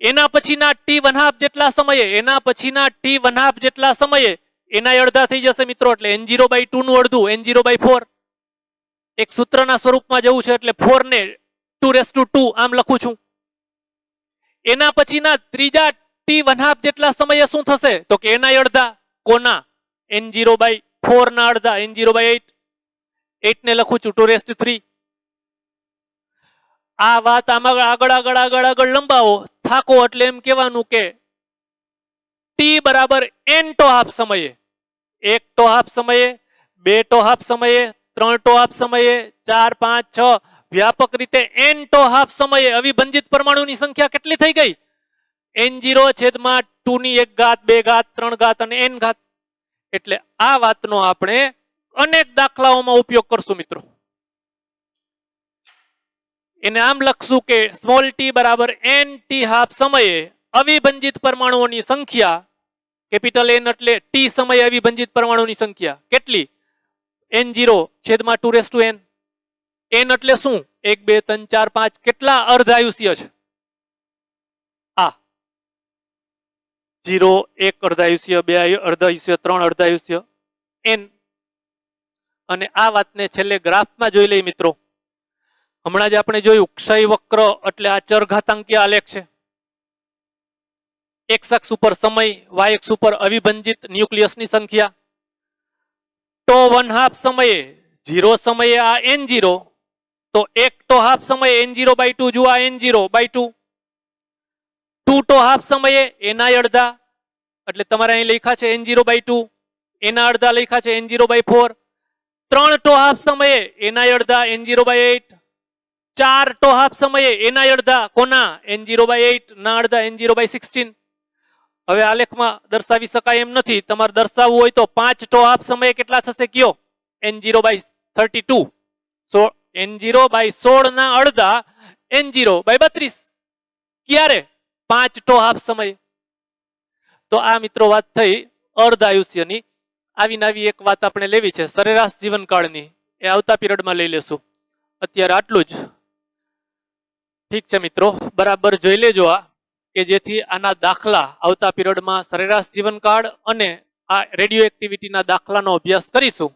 એના પછીના T1/2 જેટલા સમયે, એના પછીના T1/2 જેટલા સમયે એના અડધા થઈ જશે મિત્રો. એટલે N0/2 નું અડધું N0/4. એક સૂત્રના સ્વરૂપમાં જવું છે એટલે 4 ને 2^2 આમ લખું છું. એના પછીના ત્રીજા T1/2 જેટલા સમયે શું થશે તો કે એના અડધા. કોના? N0/4 ના અડધા N0/8. 8 ને લખું છું 2^3. આ વાત આમાં આગળ આગળ આગળ આગળ લંબાવો, થાકો એટલે એમ કહેવાનું કે T બરાબર N⁻² સમયે, 1⁻² સમયે, 2⁻² સમયે, 3⁻² સમયે, 4, 5, 6 વ્યાપક રીતે N⁻² સમયે અવિભંજિત પરમાણુની સંખ્યા કેટલી થઈ ગઈ? N0/2^1, 2, 3 અને n. એટલે આ વાતનો આપણે અનેક દાખલાઓમાં ઉપયોગ કરશું મિત્રો. એને આમ લખશું કે સ્મોલ t બરાબર N⁻² સમયે અવિભંજિત પરમાણુઓની સંખ્યા, કેપિટલ N એટલે t સમયે અવિભંજિત પરમાણુની સંખ્યા કેટલી? N0/2n. n એટલે શું? 1, 2, 3, 4, 5 કેટલા અર્ધાયુષ્ય છે? આ 0, 1 અર્ધાયુષ્ય, 2 અર્ધાયુષ્ય, 3 અર્ધાયુષ્ય, n. અને આ વાતને છેલ્લે ગ્રાફમાં જોઈ લઈએ મિત્રો. હમણાં જ આપણે જોયું ક્ષય વક્ર એટલે આ ચરઘાતાંકીય આલેખ છે. x અક્ષ ઉપર સમય, y અક્ષ ઉપર અવિભંજિત ન્યુક્લિયસની સંખ્યા. T1/2 સમયે 0 સમયે આ N0, તો 1⁻² સમયે N0/2 જુઓ આ N0/2. 2⁻² સમયે એના અડધા, એટલે તમારે અહીં લખ્યા છે N0/2, એના અડધા લખ્યા છે N0/4. 3⁻² સમયે એના અડધા N0/8. 4⁻² સમયે એના અડધા કોના? N0/8 ના અડધા N0/16. હવે આલેખમાં દર્શાવી શકાય એમ નથી, તમારે દર્શાવવું હોય તો 5⁻² સમયે કેટલા થશે કયો? N0/32. સો N0/16 ના અડધા N0/32. ક્યારે? 5⁻² સમયે. તો આ મિત્રો વાત થઈ અર્ધાયુષ્યની. આવી નવી એક વાત આપણે લેવી છે સરેરાશ જીવનકાળની, એ આવતા પીરિયડમાં લઈ લેશું. અત્યારે આટલું જ. ઠીક છે મિત્રો, બરાબર જોઈ લેજો આ, કે જેથી આના દાખલા આવતા પીરિયડમાં સરેરાશ જીવનકાળ અને આ રેડિયો એક્ટિવિટીના દાખલાનો અભ્યાસ કરીશું.